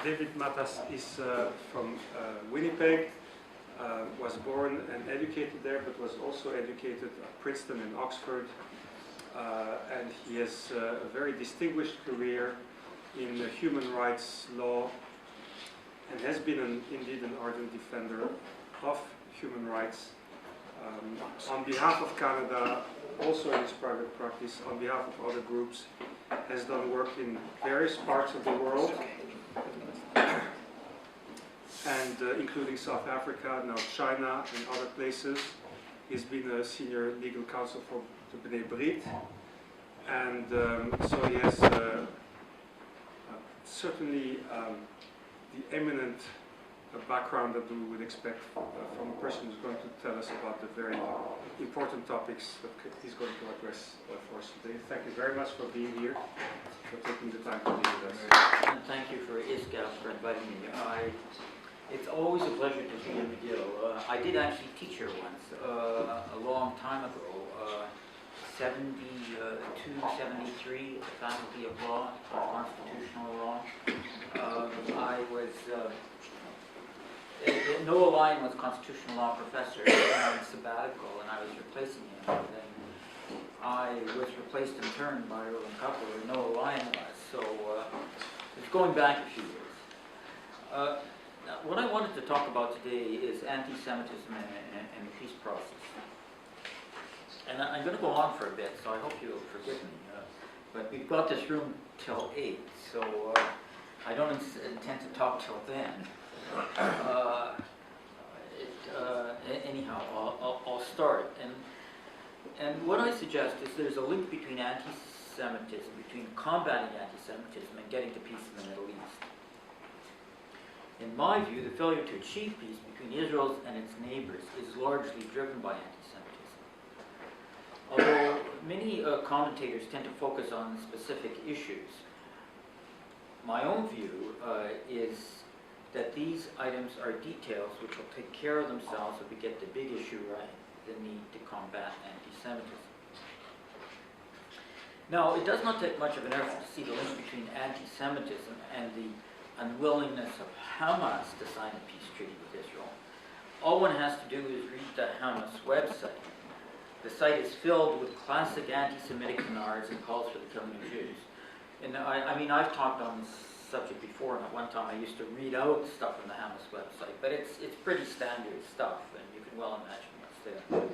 David Matas is from Winnipeg, was born and educated there, but was also educated at Princeton and Oxford. And he has a very distinguished career in human rights law and has been indeed an ardent defender of human rights on behalf of Canada, also in his private practice, on behalf of other groups, has done work in various parts of the world, and including South Africa, now China and other places. He's been a senior legal counsel for the B'nai Brit, and so he has certainly the eminent background that we would expect from a person who's going to tell us about the very important topics that he's going to address for us today. Thank you very much for being here, for taking the time to be with us. And thank you for ISGAP for inviting me. It's always a pleasure to be in McGill. I did actually teach here once, a long time ago, 72, 73, Faculty of Law, Constitutional Law. I was Noah Lyon was constitutional law professor on sabbatical, and I was replacing him. And then I was replaced in turn by Roland Coupler, and Noah Lyon was. So it's going back a few years. Now, what I wanted to talk about today is anti-Semitism and the peace process. And I'm going to go on for a bit, so I hope you'll forgive me. But we've got this room till 8, so I don't intend to talk till then. Anyhow, I'll start. And what I suggest is there's a link between anti-Semitism, between combating anti-Semitism and getting to peace in the Middle East. In my view, the failure to achieve peace between Israel and its neighbors is largely driven by anti-Semitism. Although many commentators tend to focus on specific issues, my own view is that these items are details which will take care of themselves if we get the big issue right, the need to combat anti-Semitism. Now, it does not take much of an effort to see the link between anti-Semitism and the unwillingness of Hamas to sign a peace treaty with Israel. All one has to do is read the Hamas website. The site is filled with classic anti-Semitic canards and calls for the killing of Jews. And I mean, I've talked on this subject before, and at one time I used to read out stuff from the Hamas website, but it's pretty standard stuff, and you can well imagine what's there.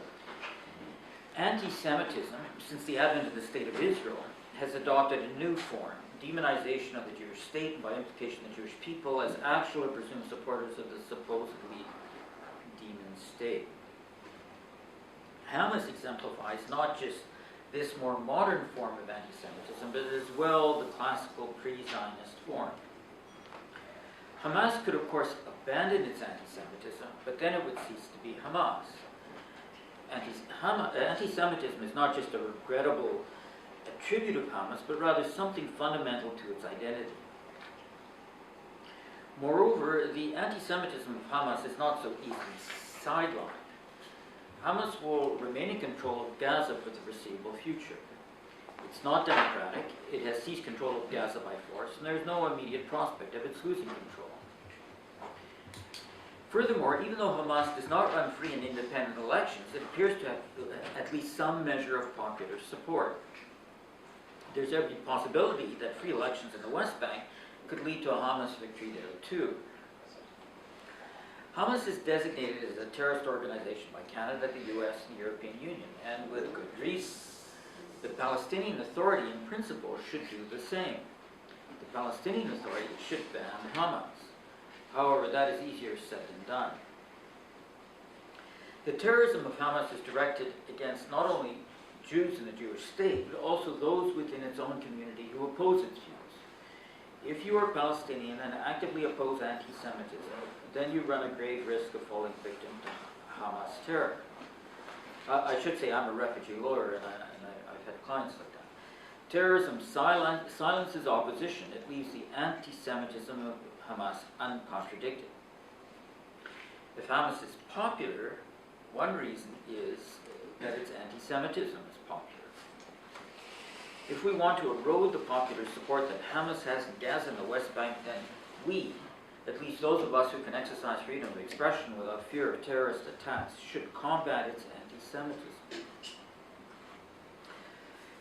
Anti-Semitism, since the advent of the State of Israel, has adopted a new form, demonization of the Jewish state, and by implication the Jewish people, as actual or presumed supporters of the supposedly demon state. Hamas exemplifies not just this more modern form of anti-Semitism, but as well the classical pre-Zionist form. Hamas could, of course, abandon its anti-Semitism, but then it would cease to be Hamas. Anti-Semitism is not just a regrettable attribute of Hamas, but rather something fundamental to its identity. Moreover, the anti-Semitism of Hamas is not so easily sidelined. Hamas will remain in control of Gaza for the foreseeable future. It's not democratic, it has seized control of Gaza by force, and there is no immediate prospect of its losing control. Furthermore, even though Hamas does not run free and independent elections, it appears to have at least some measure of popular support. There's every possibility that free elections in the West Bank could lead to a Hamas victory there too. Hamas is designated as a terrorist organization by Canada, the US, and the European Union, and with good reason. The Palestinian Authority, in principle, should do the same. The Palestinian Authority should ban Hamas. However, that is easier said than done. The terrorism of Hamas is directed against not only Jews in the Jewish state, but also those within its own community who oppose its views. If you are Palestinian and actively oppose anti-Semitism, then you run a grave risk of falling victim to Hamas terror. I should say I'm a refugee lawyer, and I've had clients like that. Terrorism silences opposition. It leaves the anti-Semitism of Hamas uncontradicted. If Hamas is popular, one reason is that its anti-Semitism is popular. If we want to erode the popular support that Hamas has in Gaza and the West Bank, then we, at least those of us who can exercise freedom of expression without fear of terrorist attacks, should combat its anti-Semitism.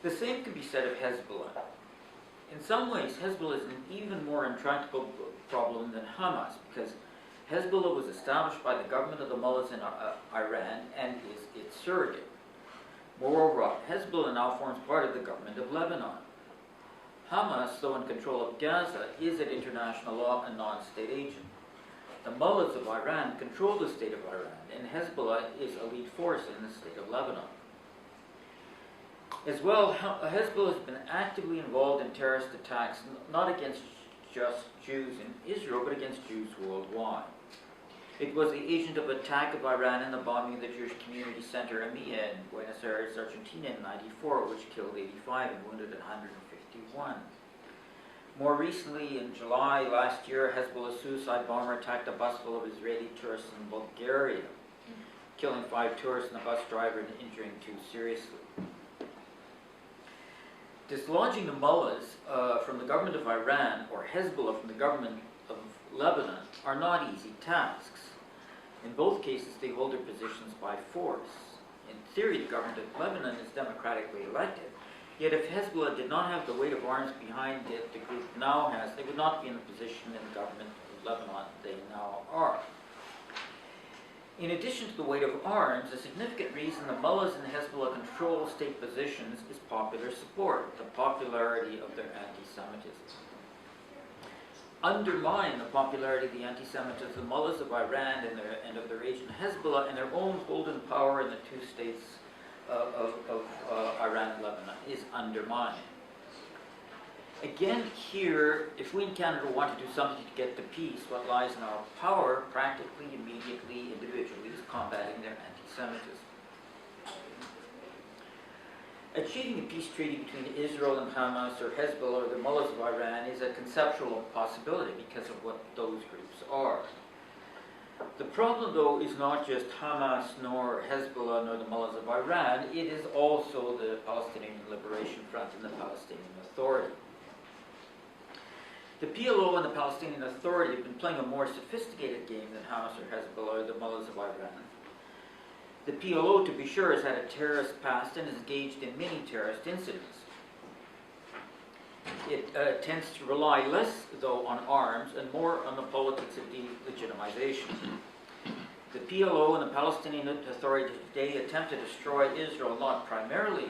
The same can be said of Hezbollah. In some ways, Hezbollah is an even more intractable problem than Hamas, because Hezbollah was established by the government of the mullahs in Iran and is its surrogate. Moreover, Hezbollah now forms part of the government of Lebanon. Hamas, though in control of Gaza, is at international law a non-state agent. The mullahs of Iran control the state of Iran, and Hezbollah is a lead force in the state of Lebanon. As well, Hezbollah has been actively involved in terrorist attacks, not against just Jews in Israel, but against Jews worldwide. It was the agent of attack of Iran in the bombing of the Jewish Community Center EMEA in Buenos Aires, Argentina in '94, which killed 85 and wounded 151. More recently, in July last year, Hezbollah's suicide bomber attacked a bus full of Israeli tourists in Bulgaria, killing 5 tourists and a bus driver and injuring 2 seriously. Dislodging the mullahs from the government of Iran or Hezbollah from the government of Lebanon are not easy tasks. In both cases, they hold their positions by force. In theory, the government of Lebanon is democratically elected. Yet if Hezbollah did not have the weight of arms behind it the group now has, they would not be in the position in the government of Lebanon they now are. In addition to the weight of arms, a significant reason the mullahs and Hezbollah control state positions is popular support, the popularity of their anti-Semitism. Undermine the popularity of the anti-Semitism of the mullahs of Iran and of their agent Hezbollah and their own hold and power in the 2 states of Iran and Lebanon is undermined. Again, here, if we in Canada want to do something to get to peace, what lies in our power, practically, immediately, individually, is combating their anti-Semitism. Achieving a peace treaty between Israel and Hamas or Hezbollah or the mullahs of Iran is a conceptual possibility because of what those groups are. The problem, though, is not just Hamas, nor Hezbollah, nor the mullahs of Iran. It is also the Palestinian Liberation Front and the Palestinian Authority. The PLO and the Palestinian Authority have been playing a more sophisticated game than Hamas or Hezbollah or the mullahs of Iran. The PLO, to be sure, has had a terrorist past and is engaged in many terrorist incidents. It tends to rely less, though, on arms and more on the politics of delegitimization. The PLO and the Palestinian Authority today attempt to destroy Israel not primarily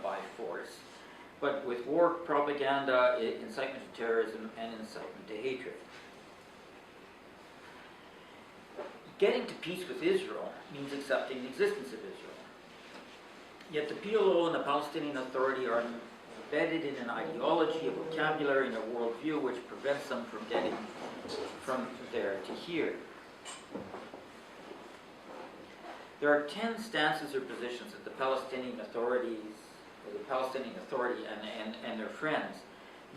by force, but with war propaganda, incitement to terrorism, and incitement to hatred. Getting to peace with Israel means accepting the existence of Israel. Yet the PLO and the Palestinian Authority are embedded in an ideology, a vocabulary, and a worldview which prevents them from getting from there to here. There are 10 stances or positions that the Palestinian Authority and their friends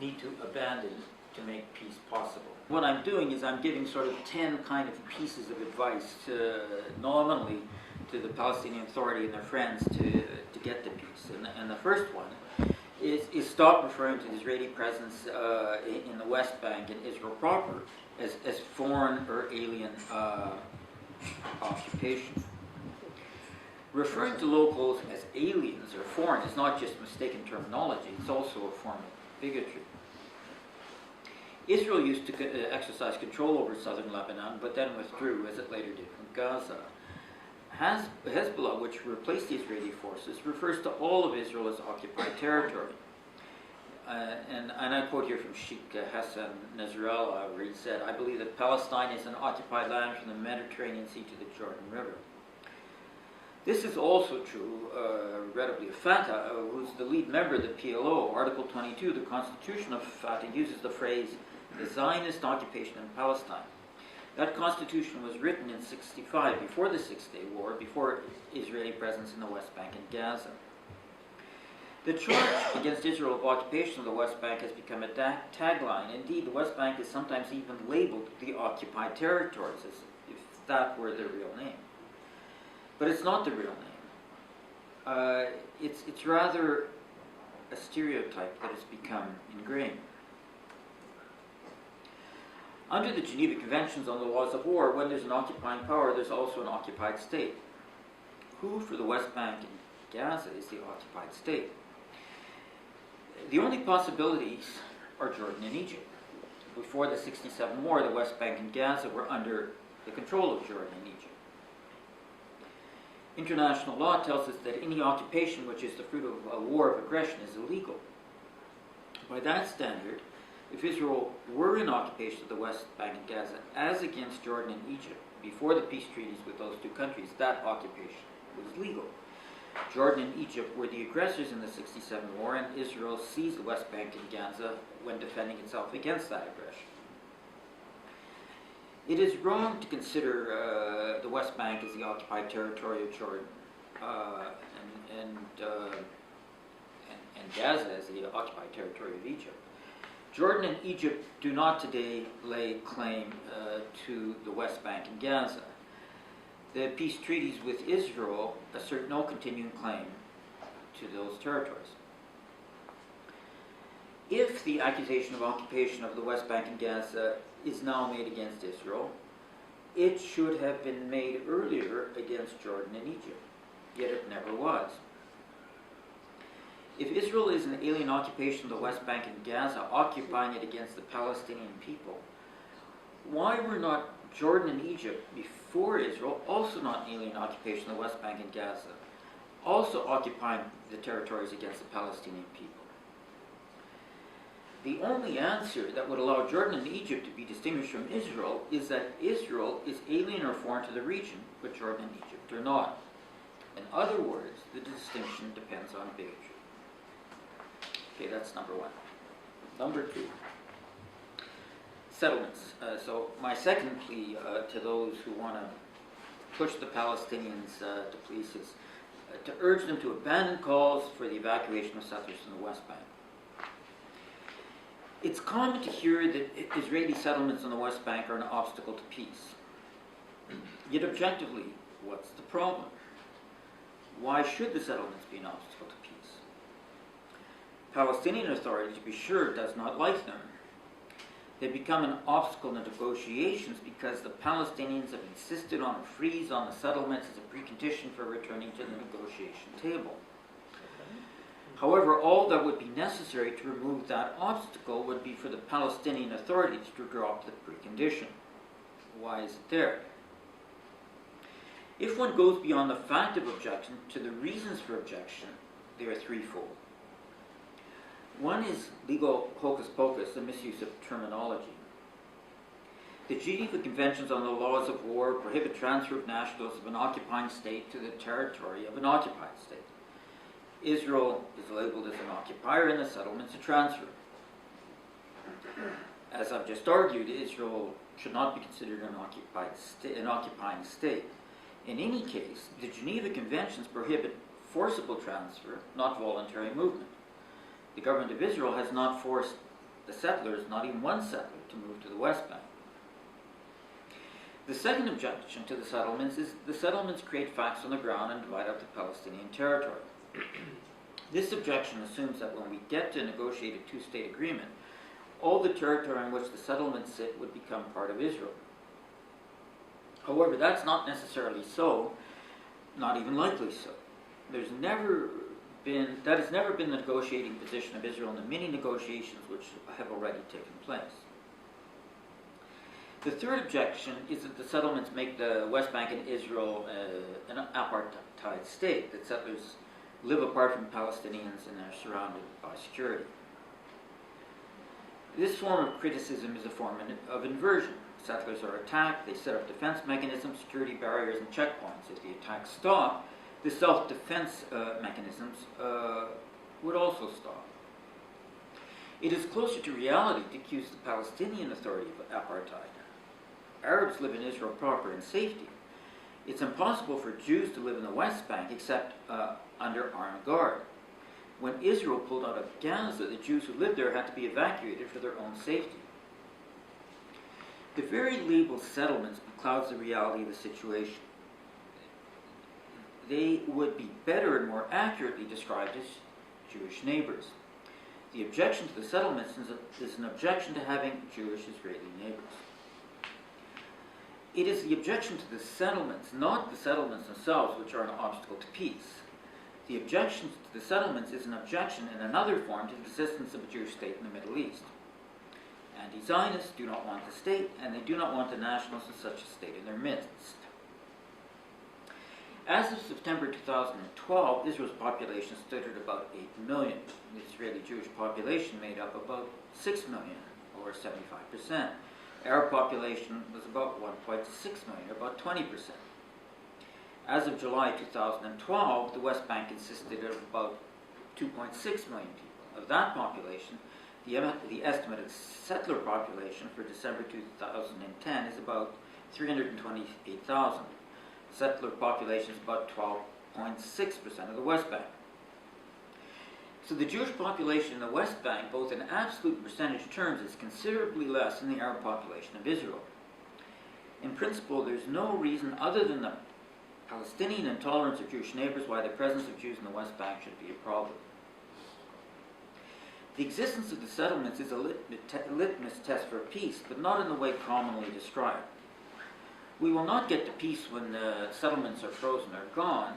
need to abandon to make peace possible. What I'm doing is I'm giving sort of 10 kind of pieces of advice nominally to the Palestinian Authority and their friends to get to peace. And the first one is stop referring to the Israeli presence in the West Bank and Israel proper as foreign or alien occupation. Referring to locals as aliens or foreign is not just mistaken terminology, it's also a form of bigotry. Israel used to exercise control over southern Lebanon, but then withdrew, as it later did from Gaza. Hezbollah, which replaced the Israeli forces, refers to all of Israel as occupied territory. And I quote here from Sheikh Hassan Nasrallah, where he said, "I believe that Palestine is an occupied land from the Mediterranean Sea to the Jordan River." This is also true, regrettably, of Fatah, who's the lead member of the PLO. Article 22, the Constitution of Fatah, uses the phrase, the Zionist occupation in Palestine. That constitution was written in '65, before the Six-Day War, before Israeli presence in the West Bank and Gaza. The charge against Israel of occupation of the West Bank has become a tagline. Indeed, the West Bank is sometimes even labeled the occupied territories, as if that were their real name. But it's not the real name. It's rather a stereotype that has become ingrained. Under the Geneva Conventions on the Laws of War, when there's an occupying power, there's also an occupied state. Who, for the West Bank and Gaza, is the occupied state? The only possibilities are Jordan and Egypt. Before the '67 war, the West Bank and Gaza were under the control of Jordan and Egypt. International law tells us that any occupation which is the fruit of a war of aggression is illegal. By that standard, if Israel were in occupation of the West Bank and Gaza, as against Jordan and Egypt, before the peace treaties with those two countries, that occupation was legal. Jordan and Egypt were the aggressors in the '67 war, and Israel seized the West Bank and Gaza when defending itself against that aggression. It is wrong to consider the West Bank as the occupied territory of Jordan and Gaza as the occupied territory of Egypt. Jordan and Egypt do not today lay claim to the West Bank and Gaza. The peace treaties with Israel assert no continuing claim to those territories. If the accusation of occupation of the West Bank and Gaza is now made against Israel, it should have been made earlier against Jordan and Egypt, yet it never was. If Israel is an alien occupation of the West Bank and Gaza, occupying it against the Palestinian people, why were not Jordan and Egypt, before Israel, also not an alien occupation of the West Bank and Gaza, also occupying the territories against the Palestinian people? The only answer that would allow Jordan and Egypt to be distinguished from Israel is that Israel is alien or foreign to the region, but Jordan and Egypt are not. In other words, the distinction depends on bigotry. Okay, that's number one. Number two, settlements. So my second plea to those who want to push the Palestinians to police is to urge them to abandon calls for the evacuation of settlers from the West Bank. It's common to hear that Israeli settlements on the West Bank are an obstacle to peace. Yet objectively, what's the problem? Why should the settlements be an obstacle to peace? Palestinian Authority, to be sure, does not like them. They become an obstacle in negotiations because the Palestinians have insisted on a freeze on the settlements as a precondition for returning to the negotiation table. However, all that would be necessary to remove that obstacle would be for the Palestinian authorities to drop the precondition. Why is it there? If one goes beyond the fact of objection to the reasons for objection, they are threefold. One is legal hocus pocus, the misuse of terminology. The Geneva Conventions on the Laws of War prohibit transfer of nationals of an occupying state to the territory of an occupied state. Israel is labeled as an occupier and the settlements a transfer. As I've just argued, Israel should not be considered an occupying state. In any case, the Geneva Conventions prohibit forcible transfer, not voluntary movement. The government of Israel has not forced the settlers, not even one settler, to move to the West Bank. The second objection to the settlements is the settlements create facts on the ground and divide up the Palestinian territory. This objection assumes that when we get to a negotiated two-state agreement, all the territory on which the settlements sit would become part of Israel. However, that's not necessarily so, not even likely so. That has never been the negotiating position of Israel in the many negotiations which have already taken place. The third objection is that the settlements make the West Bank and Israel an apartheid state, that settlers live apart from Palestinians and are surrounded by security. This form of criticism is a form of inversion. Settlers are attacked, they set up defense mechanisms, security barriers, and checkpoints. If the attacks stop, the self-defense mechanisms would also stop. It is closer to reality to accuse the Palestinian Authority of apartheid. Arabs live in Israel proper in safety. It's impossible for Jews to live in the West Bank except under armed guard. When Israel pulled out of Gaza, the Jews who lived there had to be evacuated for their own safety. The very label settlements clouds the reality of the situation. They would be better and more accurately described as Jewish neighbors. The objection to the settlements is an objection to having Jewish Israeli neighbors. It is the objection to the settlements, not the settlements themselves, which are an obstacle to peace. The objection to the settlements is an objection in another form to the existence of a Jewish state in the Middle East. Anti-Zionists do not want the state, and they do not want the nationals of such a state in their midst. As of September 2012, Israel's population stood at about 8 million. The Israeli Jewish population made up about 6 million, or 75%. Arab population was about 1.6 million, about 20%. As of July 2012, the West Bank consisted of about 2.6 million people. Of that population, the estimated settler population for December 2010 is about 328,000. Settler population is about 12.6% of the West Bank. So the Jewish population in the West Bank, both in absolute percentage terms, is considerably less than the Arab population of Israel. In principle, there's no reason other than the Palestinian intolerance of Jewish neighbors why the presence of Jews in the West Bank should be a problem. The existence of the settlements is a litmus test for peace, but not in the way commonly described. We will not get to peace when the settlements are frozen or gone.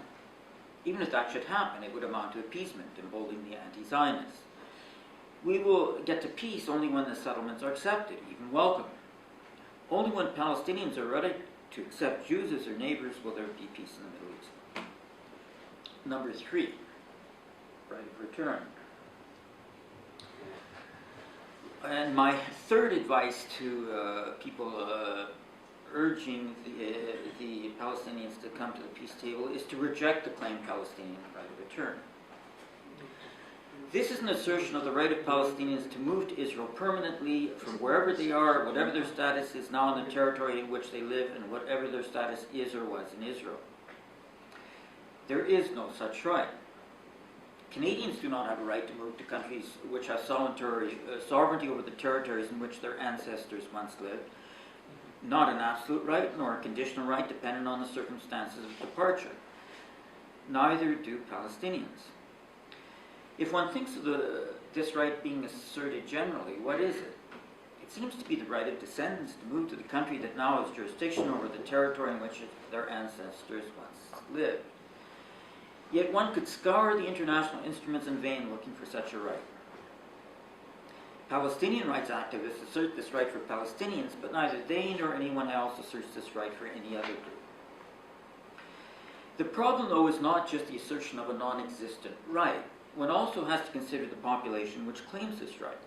Even if that should happen, it would amount to appeasement, emboldening the anti-Zionists. We will get to peace only when the settlements are accepted, even welcome. Only when Palestinians are ready to accept Jews as their neighbors will there be peace in the Middle East. Number 3, right of return. And my third advice to people urging the Palestinians to come to the peace table is to reject the claimed Palestinian right of return. This is an assertion of the right of Palestinians to move to Israel permanently from wherever they are, whatever their status is now in the territory in which they live, and whatever their status is or was in Israel. There is no such right. Canadians do not have a right to move to countries which have sovereignty over the territories in which their ancestors once lived. Not an absolute right, nor a conditional right dependent on the circumstances of departure. Neither do Palestinians. If one thinks of this right being asserted generally, what is it? It seems to be the right of descendants to move to the country that now has jurisdiction over the territory in which their ancestors once lived. Yet one could scour the international instruments in vain looking for such a right. Palestinian rights activists assert this right for Palestinians, but neither they nor anyone else asserts this right for any other group. The problem, though, is not just the assertion of a non-existent right. One also has to consider the population which claims this right.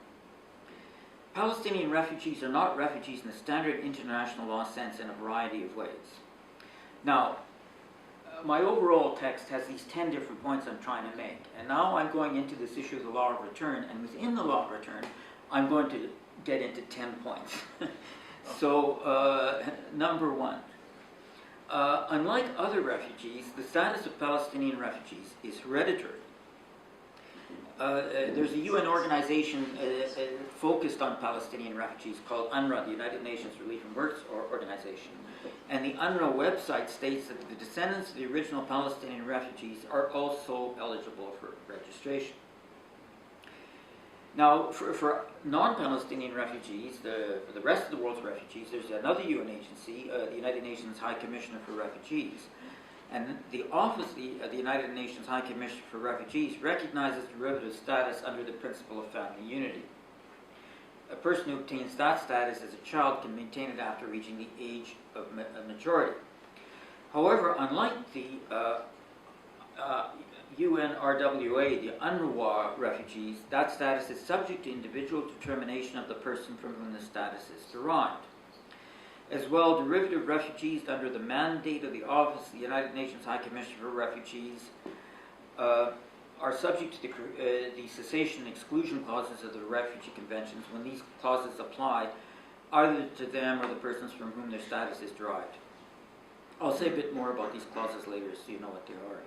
Palestinian refugees are not refugees in the standard international law sense in a variety of ways. Now, my overall text has these 10 different points I'm trying to make, and now I'm going into this issue of the law of return, and within the law of return, I'm going to get into 10 points. So, number 1. Unlike other refugees, the status of Palestinian refugees is hereditary. There's a UN organization focused on Palestinian refugees called UNRWA, the United Nations Relief and Works Organization. And the UNRWA website states that the descendants of the original Palestinian refugees are also eligible for registration. Now, for non-Palestinian refugees, for the rest of the world's refugees, there's another UN agency, the United Nations High Commissioner for Refugees. And the office of the United Nations High Commissioner for Refugees recognizes derivative status under the principle of family unity. A person who obtains that status as a child can maintain it after reaching the age of majority. However, unlike the UNRWA, the UNRWA refugees, that status is subject to individual determination of the person from whom the status is derived. As well, derivative refugees under the mandate of the Office of the United Nations High Commissioner for Refugees are subject to the cessation and exclusion clauses of the refugee conventions when these clauses apply either to them or the persons from whom their status is derived. I'll say a bit more about these clauses later so you know what they are.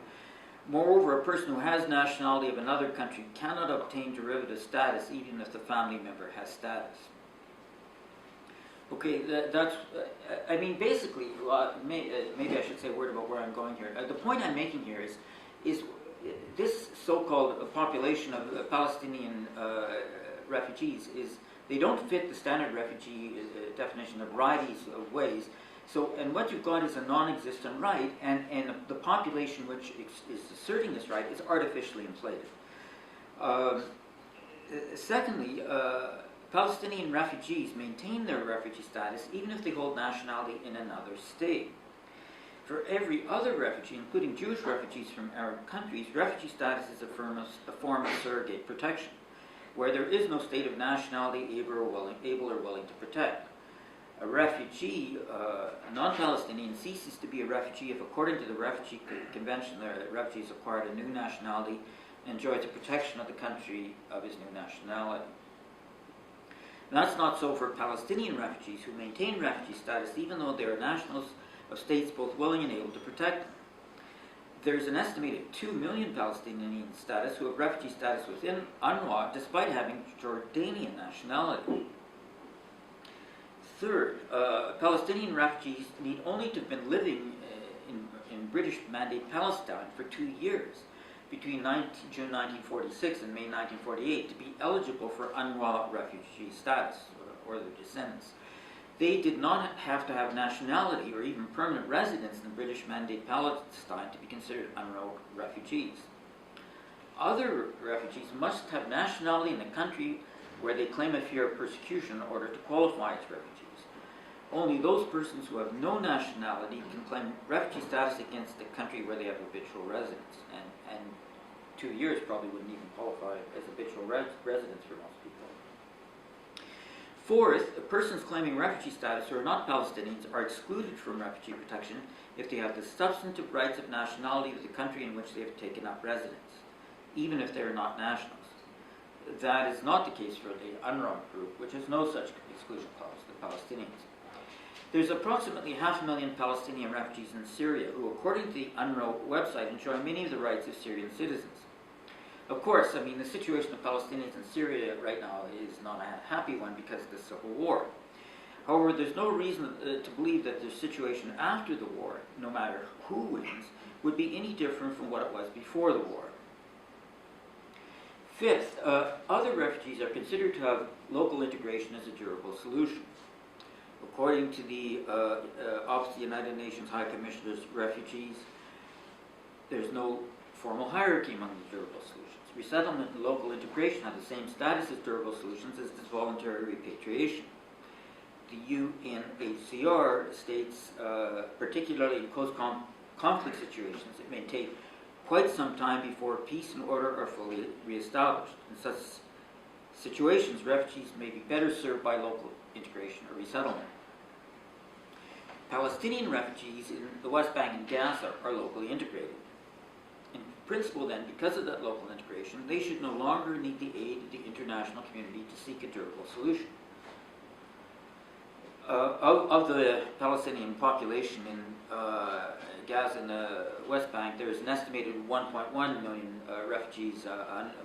Moreover, a person who has nationality of another country cannot obtain derivative status even if the family member has status. Okay, that's, I mean, basically, maybe I should say a word about where I'm going here. The point I'm making here is this so-called population of Palestinian refugees they don't fit the standard refugee definition in a variety of ways So, and what you've got is a non-existent right, and the population which is asserting this right is artificially inflated. Secondly, Palestinian refugees maintain their refugee status even if they hold nationality in another state. For every other refugee, including Jewish refugees from Arab countries, refugee status is a form of surrogate protection, where there is no state of nationality able or willing to protect. A refugee, a non-Palestinian, ceases to be a refugee if, according to the Refugee Convention, the refugees acquired a new nationality and enjoys the protection of the country of his new nationality. And that's not so for Palestinian refugees who maintain refugee status even though they are nationals of states both willing and able to protect them. There's an estimated 2 million Palestinian status who have refugee status within UNRWA despite having Jordanian nationality. Third, Palestinian refugees need only to have been living in British Mandate Palestine for 2 years between June 1946 and May 1948 to be eligible for UNRWA refugee status or their descendants. They did not have to have nationality or even permanent residence in British Mandate Palestine to be considered UNRWA refugees. Other refugees must have nationality in the country where they claim a fear of persecution in order to qualify as refugees. Only those persons who have no nationality can claim refugee status against the country where they have habitual residence. And 2 years probably wouldn't even qualify as habitual residence for most people. Fourth, persons claiming refugee status who are not Palestinians are excluded from refugee protection if they have the substantive rights of nationality of the country in which they have taken up residence, even if they are not nationals. That is not the case for the UNRWA group, which has no such exclusion clause, the Palestinians. There's approximately 500,000 Palestinian refugees in Syria who, according to the UNRWA website, enjoy many of the rights of Syrian citizens. Of course, I mean, the situation of Palestinians in Syria right now is not a happy one because of the civil war. However, there's no reason to believe that the situation after the war, no matter who wins, would be any different from what it was before the war. Fifth, other refugees are considered to have local integration as a durable solution. According to the Office of the United Nations High Commissioner's Refugees, there's no formal hierarchy among the durable solutions. Resettlement and local integration have the same status as durable solutions as does voluntary repatriation. The UNHCR states, particularly in post-conflict situations, it may take quite some time before peace and order are fully reestablished. In such situations, refugees may be better served by local integration or resettlement. Palestinian refugees in the West Bank and Gaza are locally integrated. In principle, then, because of that local integration, they should no longer need the aid of the international community to seek a durable solution. Of the Palestinian population in Gaza and the West Bank, there is an estimated 1.1 million refugees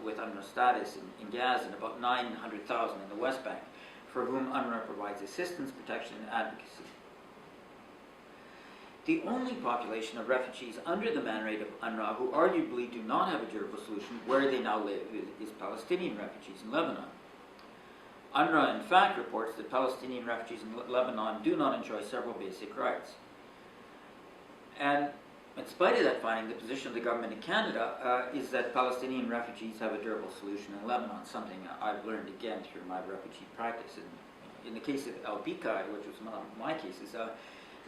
with UNRWA status in Gaza and about 900,000 in the West Bank, for whom UNRWA provides assistance, protection, and advocacy. The only population of refugees under the mandate of UNRWA who arguably do not have a durable solution where they now live is Palestinian refugees in Lebanon. UNRWA, in fact, reports that Palestinian refugees in Lebanon do not enjoy several basic rights. And in spite of that finding, the position of the government in Canada is that Palestinian refugees have a durable solution in Lebanon, something I've learned again through my refugee practice. In the case of Al-Bikai, which was one of my cases, a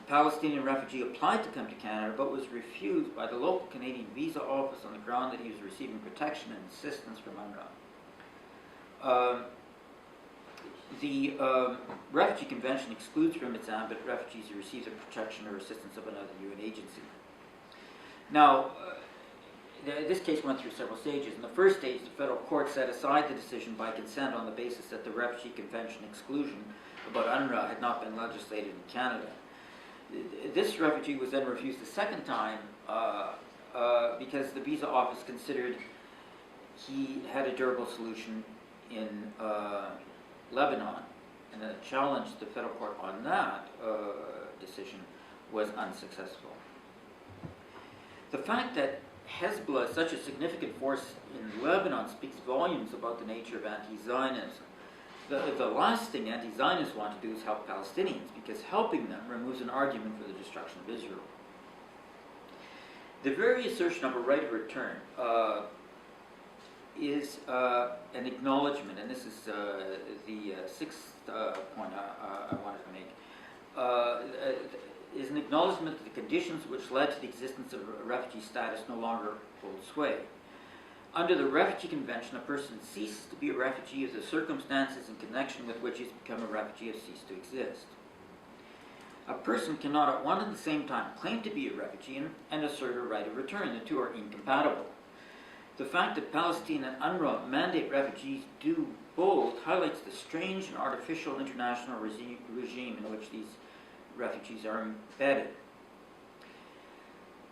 Palestinian refugee applied to come to Canada but was refused by the local Canadian visa office on the ground that he was receiving protection and assistance from UNRWA. The Refugee Convention excludes from its ambit refugees who receive the protection or assistance of another UN agency. Now, this case went through several stages. In the first stage, the federal court set aside the decision by consent on the basis that the Refugee Convention exclusion about UNRWA had not been legislated in Canada. This refugee was then refused a second time because the visa office considered he had a durable solution in Lebanon, and the challenge to the federal court on that decision was unsuccessful. The fact that Hezbollah is such a significant force in Lebanon speaks volumes about the nature of anti-Zionism. the last thing anti-Zionists want to do is help Palestinians, because helping them removes an argument for the destruction of Israel. The very assertion of a right of return is an acknowledgement, and this is the sixth point I wanted to make, is an acknowledgement that the conditions which led to the existence of refugee status no longer hold sway. Under the Refugee Convention, a person ceases to be a refugee if the circumstances in connection with which he has become a refugee have ceased to exist. A person cannot at one and the same time claim to be a refugee and assert a right of return. The two are incompatible. The fact that Palestine and UNRWA mandate refugees do both highlights the strange and artificial international regime in which these refugees are embedded.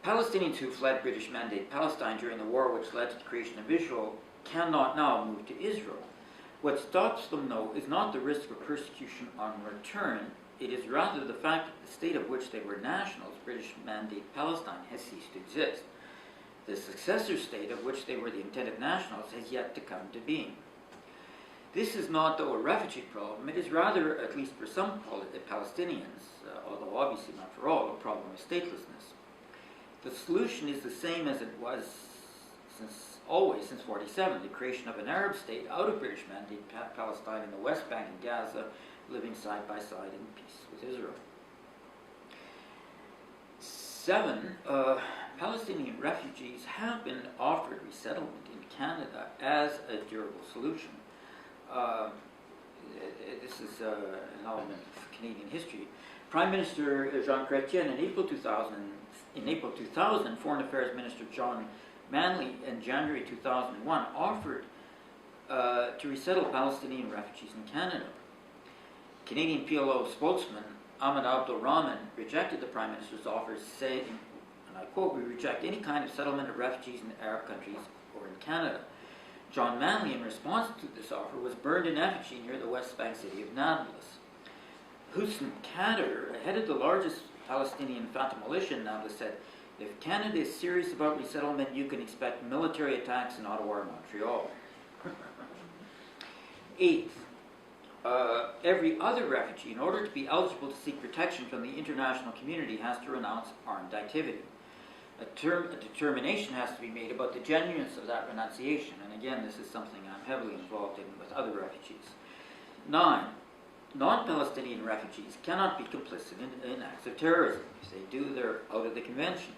Palestinians who fled British Mandate Palestine during the war which led to the creation of Israel cannot now move to Israel. What stops them, though, is not the risk of persecution on return. It is rather the fact that the state of which they were nationals, British Mandate Palestine, has ceased to exist. The successor state of which they were the intended nationals has yet to come to being. This is not, though, a refugee problem. It is rather, at least for some Palestinians, although obviously not for all, a problem of statelessness. The solution is the same as it was always since 1947, the creation of an Arab state out of British Mandate Palestine in the West Bank and Gaza, living side by side in peace with Israel. 7. Palestinian refugees have been offered resettlement in Canada as a durable solution. This is an element of Canadian history. Prime Minister Jean Chrétien in April 2000, Foreign Affairs Minister John Manley in January 2001 offered to resettle Palestinian refugees in Canada. Canadian PLO spokesman Ahmed Abdul Rahman rejected the Prime Minister's offer, saying, and I quote, "We reject any kind of settlement of refugees in Arab countries or in Canada." John Manley, in response to this offer, was burned in effigy near the West Bank city of Nablus. Hussein Kader, head of the largest Palestinian Fatah militia in Nablus, said, "If Canada is serious about resettlement, you can expect military attacks in Ottawa or Montreal." 8. Every other refugee, in order to be eligible to seek protection from the international community, has to renounce armed activity. A determination has to be made about the genuineness of that renunciation, and again, this is something I'm heavily involved in with other refugees. 9. Non-Palestinian refugees cannot be complicit in acts of terrorism. If they do, they're out of the convention.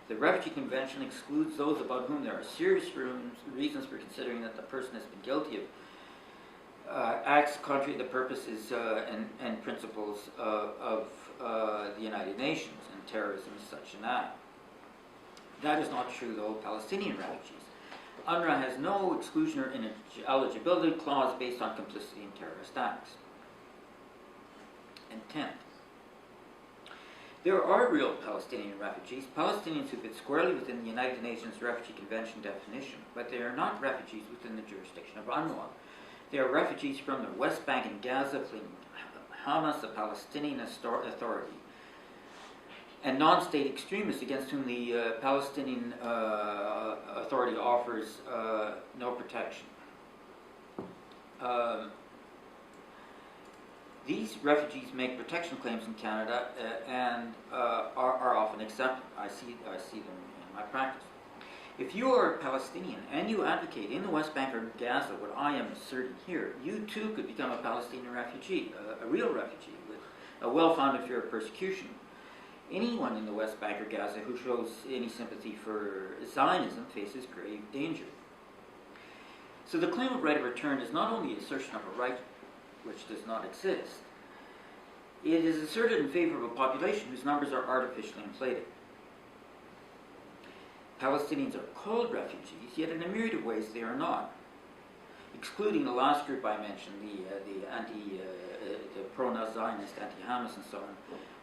The Refugee Convention excludes those about whom there are serious reasons for considering that the person has been guilty of acts contrary to the purposes and principles of the United Nations, and terrorism is such an act. That is not true, though, of Palestinian refugees. UNRWA has no exclusion or ineligibility clause based on complicity in terrorist acts. And 10. There are real Palestinian refugees, Palestinians who fit squarely within the United Nations Refugee Convention definition, but they are not refugees within the jurisdiction of UNRWA. They are refugees from the West Bank and Gaza, fleeing Hamas, the Palestinian Authority, and non-state extremists against whom the Palestinian Authority offers no protection. These refugees make protection claims in Canada and are often accepted. I see them in my practice. If you are a Palestinian and you advocate in the West Bank or Gaza what I am asserting here, you too could become a Palestinian refugee, a real refugee with a well-founded fear of persecution. Anyone in the West Bank or Gaza who shows any sympathy for Zionism faces grave danger. So the claim of right of return is not only the assertion of a right which does not exist, it is asserted in favor of a population whose numbers are artificially inflated. Palestinians are called refugees, yet in a myriad of ways they are not. Excluding the last group I mentioned, the pro-Zionist, anti-Hamas and so on,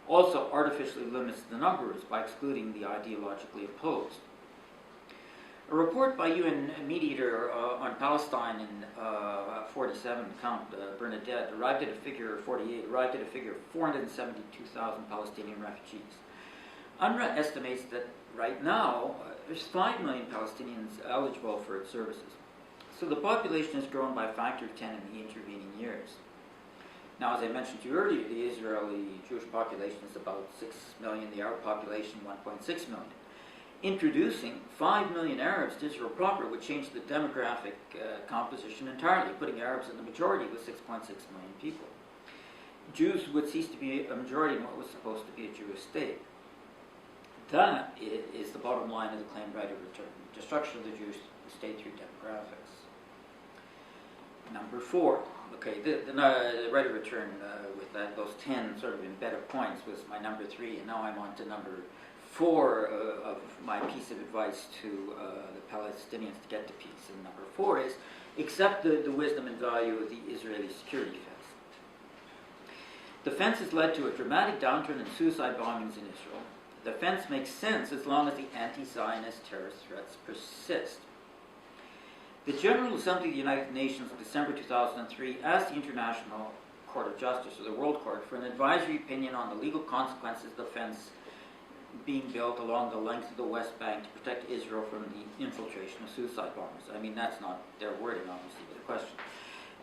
also artificially limits the numbers by excluding the ideologically opposed. A report by UN mediator on Palestine in 47, Count Bernadette, arrived at a figure of 472,000 Palestinian refugees. UNRWA estimates that right now there's 5 million Palestinians eligible for its services. So the population has grown by a factor of 10 in the intervening years. Now, as I mentioned to you earlier, the Israeli Jewish population is about 6 million, the Arab population 1.6 million. Introducing 5 million Arabs to Israel proper would change the demographic composition entirely, putting Arabs in the majority with 6.6 million people. Jews would cease to be a majority in what was supposed to be a Jewish state. That is the bottom line of the claimed right of return, destruction of the Jewish state through demographics. Number 4, okay, the right of return with those 10 sort of embedded points was my number 3, and now I'm on to number 4 of my piece of advice to the Palestinians to get to peace. And number 4 is accept the wisdom and value of the Israeli security fence. The fence has led to a dramatic downturn in suicide bombings in Israel. The fence makes sense as long as the anti-Zionist terrorist threats persist. The General Assembly of the United Nations in December 2003 asked the International Court of Justice, or the World Court, for an advisory opinion on the legal consequences of the fence being built along the length of the West Bank to protect Israel from the infiltration of suicide bombers. I mean, that's not their wording, obviously, but the question.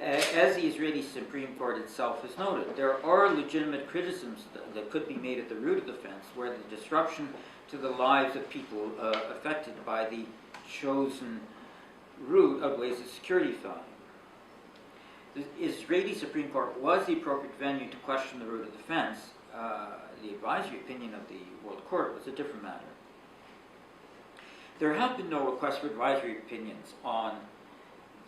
As the Israeli Supreme Court itself has noted, there are legitimate criticisms that could be made at the root of the fence, where the disruption to the lives of people affected by the chosen route outweighs the security value. The Israeli Supreme Court was the appropriate venue to question the route of the fence. The advisory opinion of the World Court was a different matter. There have been no requests for advisory opinions on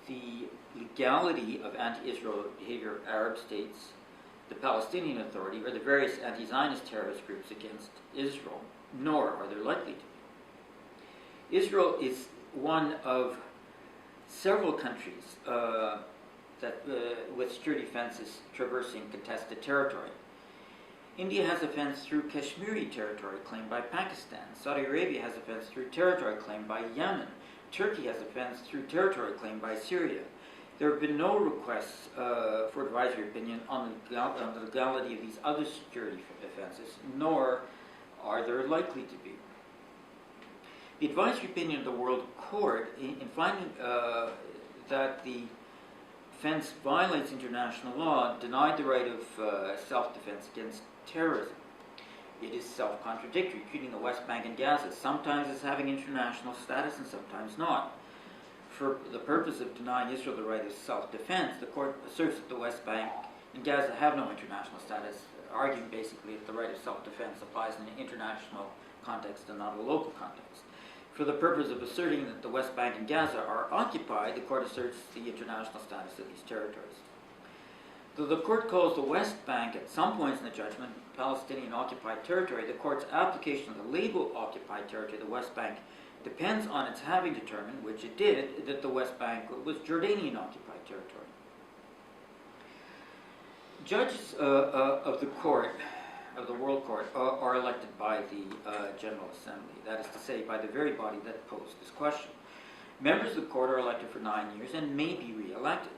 the legality of anti-Israel behavior of Arab states, the Palestinian Authority, or the various anti-Zionist terrorist groups against Israel, nor are there likely to be. Israel is one of several countries with security fences traversing contested territory. India has a fence through Kashmiri territory claimed by Pakistan. Saudi Arabia has a fence through territory claimed by Yemen. Turkey has a fence through territory claimed by Syria. There have been no requests for advisory opinion on the legality of these other security fences, nor are there likely to be. The advisory opinion of the World Court, in finding that the fence violates international law, denied the right of self-defense against terrorism. It is self-contradictory, treating the West Bank and Gaza sometimes as having international status and sometimes not. For the purpose of denying Israel the right of self-defense, the court asserts that the West Bank and Gaza have no international status, arguing basically that the right of self-defense applies in an international context and not a local context. For the purpose of asserting that the West Bank and Gaza are occupied, the court asserts the international status of these territories. Though the court calls the West Bank at some points in the judgment Palestinian occupied territory, the court's application of the label occupied territory, the West Bank, depends on its having determined, which it did, that the West Bank was Jordanian occupied territory. Judges of the court, of the World Court, are elected by the General Assembly, that is to say, by the very body that posed this question. Members of the court are elected for 9 years and may be re-elected.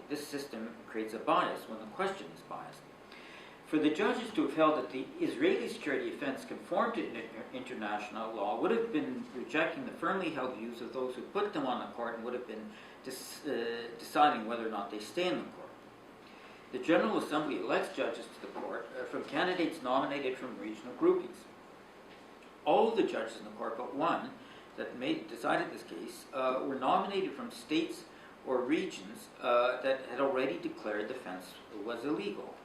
This system creates a bias when the question is biased. For the judges to have held that the Israeli security offense conformed to international law would have been rejecting the firmly held views of those who put them on the court and would have been deciding whether or not they stay in the court. The General Assembly elects judges to the court from candidates nominated from regional groupings. All of the judges in the court but one that decided this case were nominated from states or regions that had already declared the fence was illegal.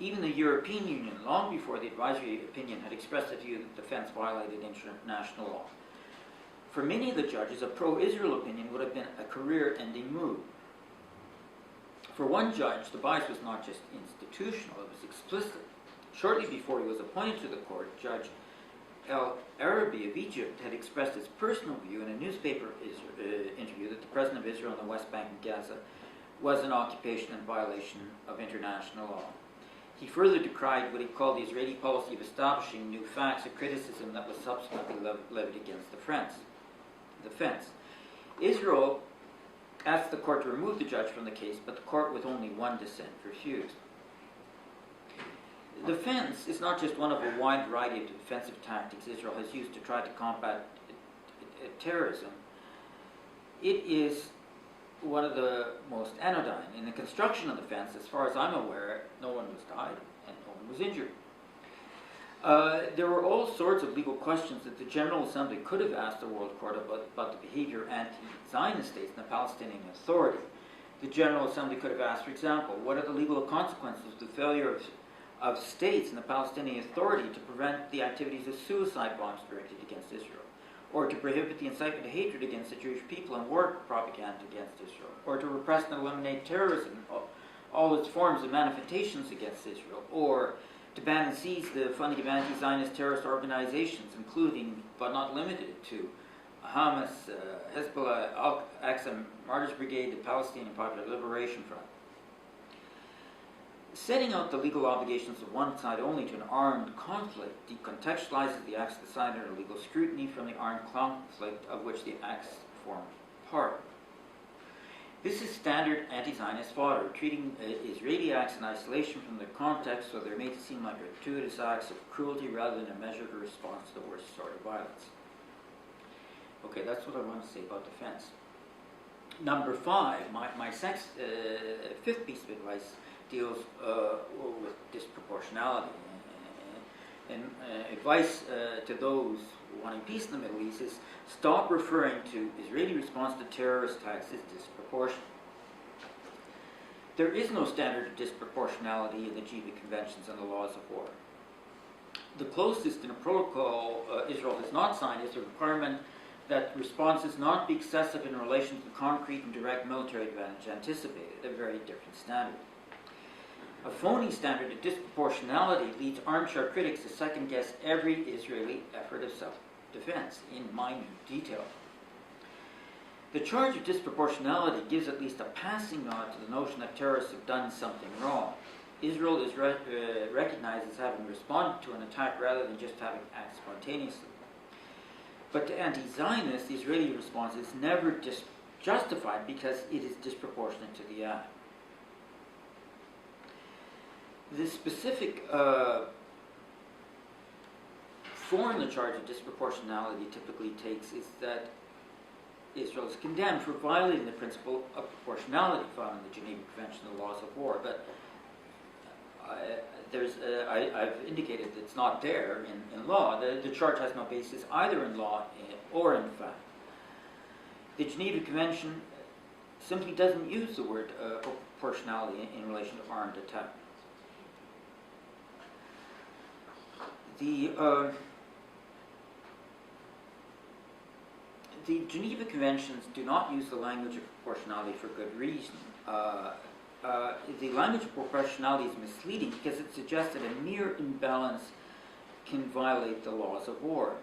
Even the European Union, long before the advisory opinion, had expressed the view that the fence violated international law. For many of the judges, a pro-Israel opinion would have been a career-ending move. For one judge, the bias was not just institutional, it was explicit. Shortly before he was appointed to the court, Judge El Arabi of Egypt had expressed his personal view in a newspaper interview that the President of Israel in the West Bank and Gaza was an occupation and violation of international law. He further decried what he called the Israeli policy of establishing new facts, a criticism that was subsequently levied against the fence. Israel asked the court to remove the judge from the case, but the court, with only one dissent, refused. The fence is not just one of a wide variety of defensive tactics Israel has used to try to combat terrorism. It is one of the most anodyne. In the construction of the fence, as far as I'm aware, no one was died and no one was injured. There were all sorts of legal questions that the General Assembly could have asked the World Court about the behavior of anti-Zionist states and the Palestinian Authority. The General Assembly could have asked, for example, what are the legal consequences of the failure of states and the Palestinian Authority to prevent the activities of suicide bombs directed against Israel, or to prohibit the incitement of hatred against the Jewish people and war propaganda against Israel, or to repress and eliminate terrorism, all its forms and manifestations against Israel, or to ban and seize the funding of anti-Zionist terrorist organizations, including, but not limited to, Hamas, Hezbollah, Al-Aqsa Martyrs Brigade, the Palestinian Popular Liberation Front. Setting out the legal obligations of one side only to an armed conflict decontextualizes the acts of the side under legal scrutiny from the armed conflict of which the acts form part. This is standard anti-Zionist fodder, treating Israeli acts in isolation from their context, so they're made to seem like gratuitous acts of cruelty rather than a measured response to the worst sort of violence. Okay, that's what I want to say about defense. Number 5, my fifth piece of advice deals with disproportionality. And advice to those wanting peace in the Middle East is stop referring to Israeli response to terrorist attacks as disproportionate. There is no standard of disproportionality in the Geneva Conventions and the laws of war. The closest in a protocol Israel has not signed is the requirement that responses not be excessive in relation to the concrete and direct military advantage anticipated, a very different standard. A phony standard of disproportionality leads armchair critics to second-guess every Israeli effort of self-defense in minute detail. The charge of disproportionality gives at least a passing nod to the notion that terrorists have done something wrong. Israel is recognized as having responded to an attack rather than just having acted spontaneously. But to anti-Zionists, the Israeli response is never justified because it is disproportionate to the act. The specific form the charge of disproportionality typically takes is that Israel is condemned for violating the principle of proportionality found in the Geneva Convention of the Laws of War. But I've indicated that it's not there in law. The charge has no basis either in law or in fact. The Geneva Convention simply doesn't use the word proportionality in relation to armed attack. The Geneva Conventions do not use the language of proportionality for good reason. The language of proportionality is misleading because it suggests that a mere imbalance can violate the laws of war.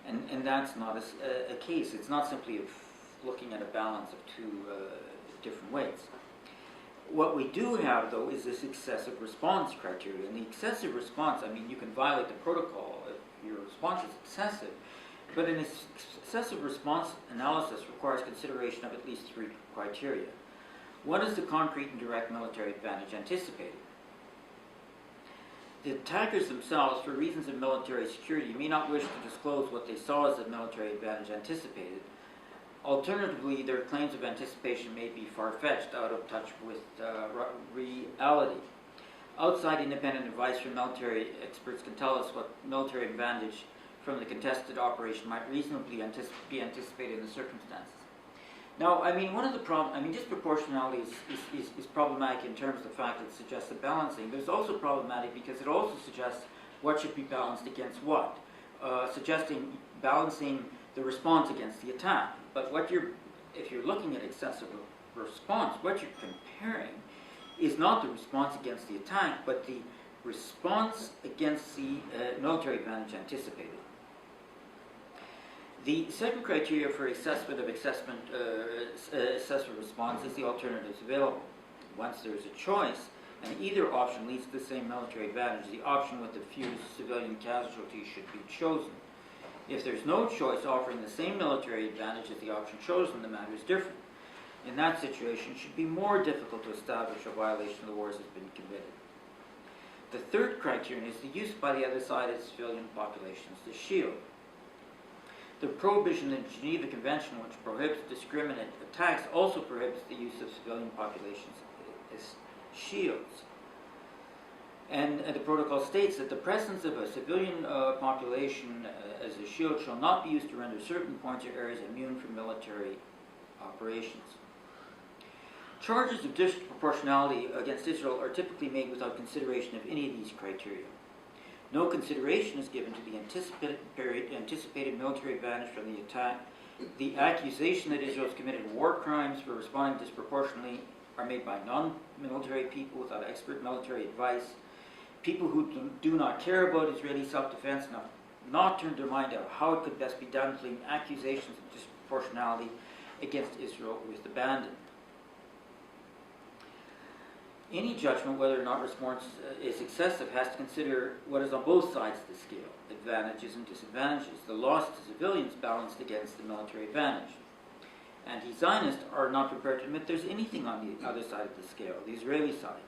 And that's not a case. It's not simply looking at a balance of two different weights. What we do have, though, is this excessive response criteria. And the excessive response, I mean, you can violate the protocol if your response is excessive, but an excessive response analysis requires consideration of at least 3 criteria. One is the concrete and direct military advantage anticipated. The attackers themselves, for reasons of military security, may not wish to disclose what they saw as the military advantage anticipated. Alternatively, their claims of anticipation may be far-fetched, out of touch with reality. Outside independent advice from military experts can tell us what military advantage from the contested operation might reasonably be anticipated in the circumstances. Now, I mean, one of the problems, disproportionality is problematic in terms of the fact that it suggests a balancing, but it's also problematic because it also suggests what should be balanced against what, suggesting balancing the response against the attack. But if you're looking at excessive response, what you're comparing is not the response against the attack, but the response against the military advantage anticipated. The second criteria for assessment of excessive response is the alternatives available. Once there is a choice, and either option leads to the same military advantage, the option with the fewest civilian casualties should be chosen. If there's no choice offering the same military advantage as the option chosen, the matter is different. In that situation, it should be more difficult to establish a violation of the wars has been committed. The third criterion is the use by the other side of civilian populations to shield. The prohibition in the Geneva Convention, which prohibits discriminate attacks, also prohibits the use of civilian populations as shields. And the protocol states that the presence of a civilian population as a shield shall not be used to render certain points or areas immune from military operations. Charges of disproportionality against Israel are typically made without consideration of any of these criteria. No consideration is given to the anticipated military advantage from the attack. The accusation that Israel has committed war crimes for responding disproportionately are made by non-military people without expert military advice. People who do not care about Israeli self-defense have not turned their mind out how it could best be done, fleeing accusations of disproportionality against Israel with abandon. Any judgment whether or not response is excessive has to consider what is on both sides of the scale, advantages and disadvantages. The loss to civilians balanced against the military advantage. Anti-Zionists are not prepared to admit there's anything on the other side of the scale, the Israeli side.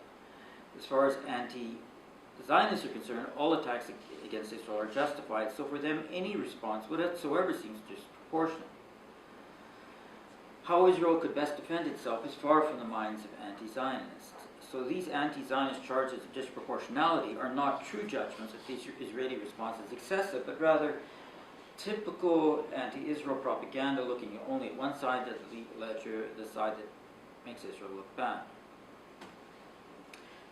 As far as anti-Zionists are concerned, all attacks against Israel are justified, so for them any response whatsoever seems disproportionate. How Israel could best defend itself is far from the minds of anti-Zionists. So these anti-Zionist charges of disproportionality are not true judgments that the Israeli response is excessive, but rather typical anti-Israel propaganda looking only at one side of the ledger, the side that makes Israel look bad.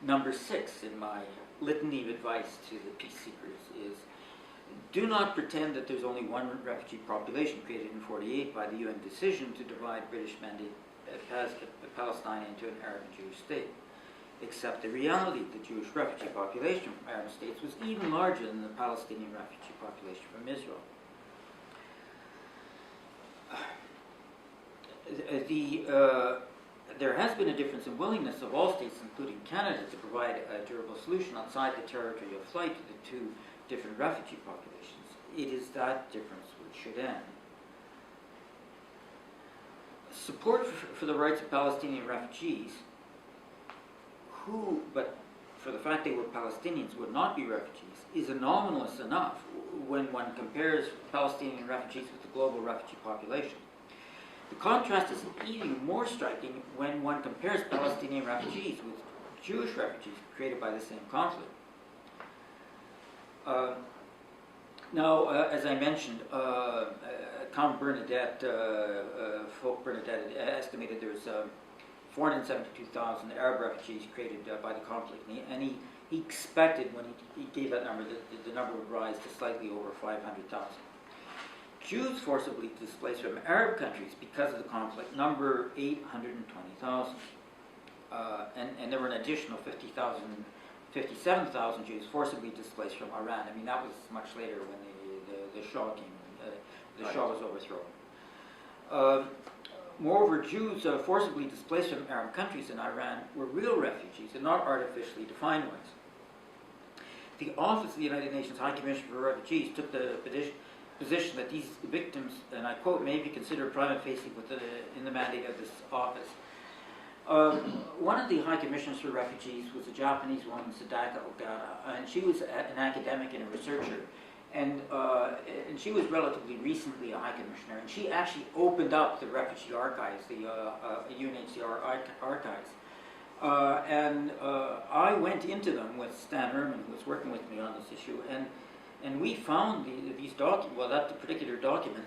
Number 6 in my litany of advice to the peace seekers is, do not pretend that there's only one refugee population created in 1948 by the UN decision to divide British mandate Palestine into an Arab and Jewish state. Except the reality of the Jewish refugee population from Arab states was even larger than the Palestinian refugee population from Israel. There has been a difference in willingness of all states, including Canada, to provide a durable solution outside the territory of flight to the two different refugee populations. It is that difference which should end. Support for the rights of Palestinian refugees, but for the fact they were Palestinians, would not be refugees, is anomalous enough when one compares Palestinian refugees with the global refugee population. The contrast is even more striking when one compares Palestinian refugees with Jewish refugees created by the same conflict. Now, as I mentioned, Count Bernadette, Folk Bernadette estimated there's 472,000 Arab refugees created by the conflict, and he expected when he gave that number that the number would rise to slightly over 500,000. Jews forcibly displaced from Arab countries because of the conflict number 820,000, and there were an additional 57,000 Jews forcibly displaced from Iran. I mean, that was much later when the Shah came, the Shah was overthrown. Moreover, Jews forcibly displaced from Arab countries in Iran were real refugees and not artificially defined ones. The Office of the United Nations High Commissioner for Refugees took the position that these victims, and I quote, may be considered prima facie in the mandate of this office. One of the High Commissioners for Refugees was a Japanese woman, Sadaka Ogata, and she was an academic and a researcher. And she was relatively recently a High Commissioner, and she actually opened up the refugee archives, the UNHCR archives. And I went into them with Stan Ehrman, who was working with me on this issue, and we found these documents, well, that particular document,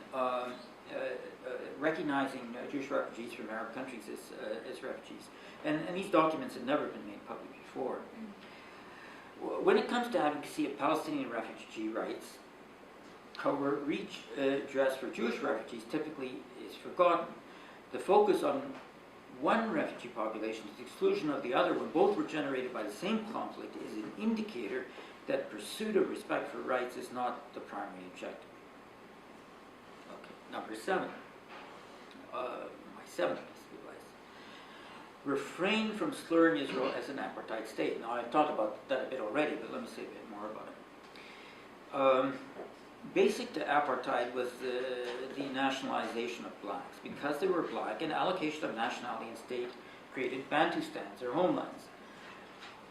recognizing Jewish refugees from Arab countries as refugees. And these documents had never been made public before. When it comes to advocacy of Palestinian refugee rights, however, redress for Jewish refugees typically is forgotten. The focus on one refugee population to the exclusion of the other when both were generated by the same conflict is an indicator that pursuit of respect for rights is not the primary objective. Okay, number 7. My 7th piece of advice. Refrain from slurring Israel as an apartheid state. Now, I've talked about that a bit already, but let me say a bit more about it. Basic to apartheid was the nationalization of blacks. Because they were black, an allocation of nationality and state created Bantustans, or homelands.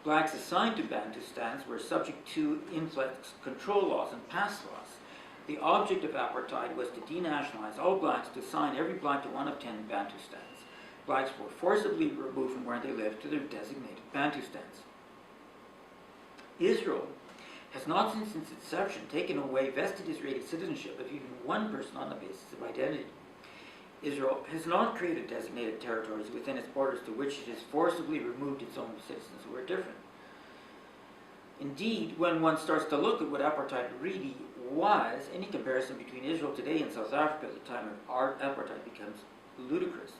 Blacks assigned to Bantustans were subject to influx control laws and pass laws. The object of apartheid was to denationalize all blacks, to assign every black to one of 10 Bantustans. Blacks were forcibly removed from where they lived to their designated Bantustans. Israel has not since its inception taken away vested Israeli citizenship of even one person on the basis of identity. Israel has not created designated territories within its borders to which it has forcibly removed its own citizens who are different. Indeed, when one starts to look at what apartheid really was, any comparison between Israel today and South Africa at the time of apartheid becomes ludicrous.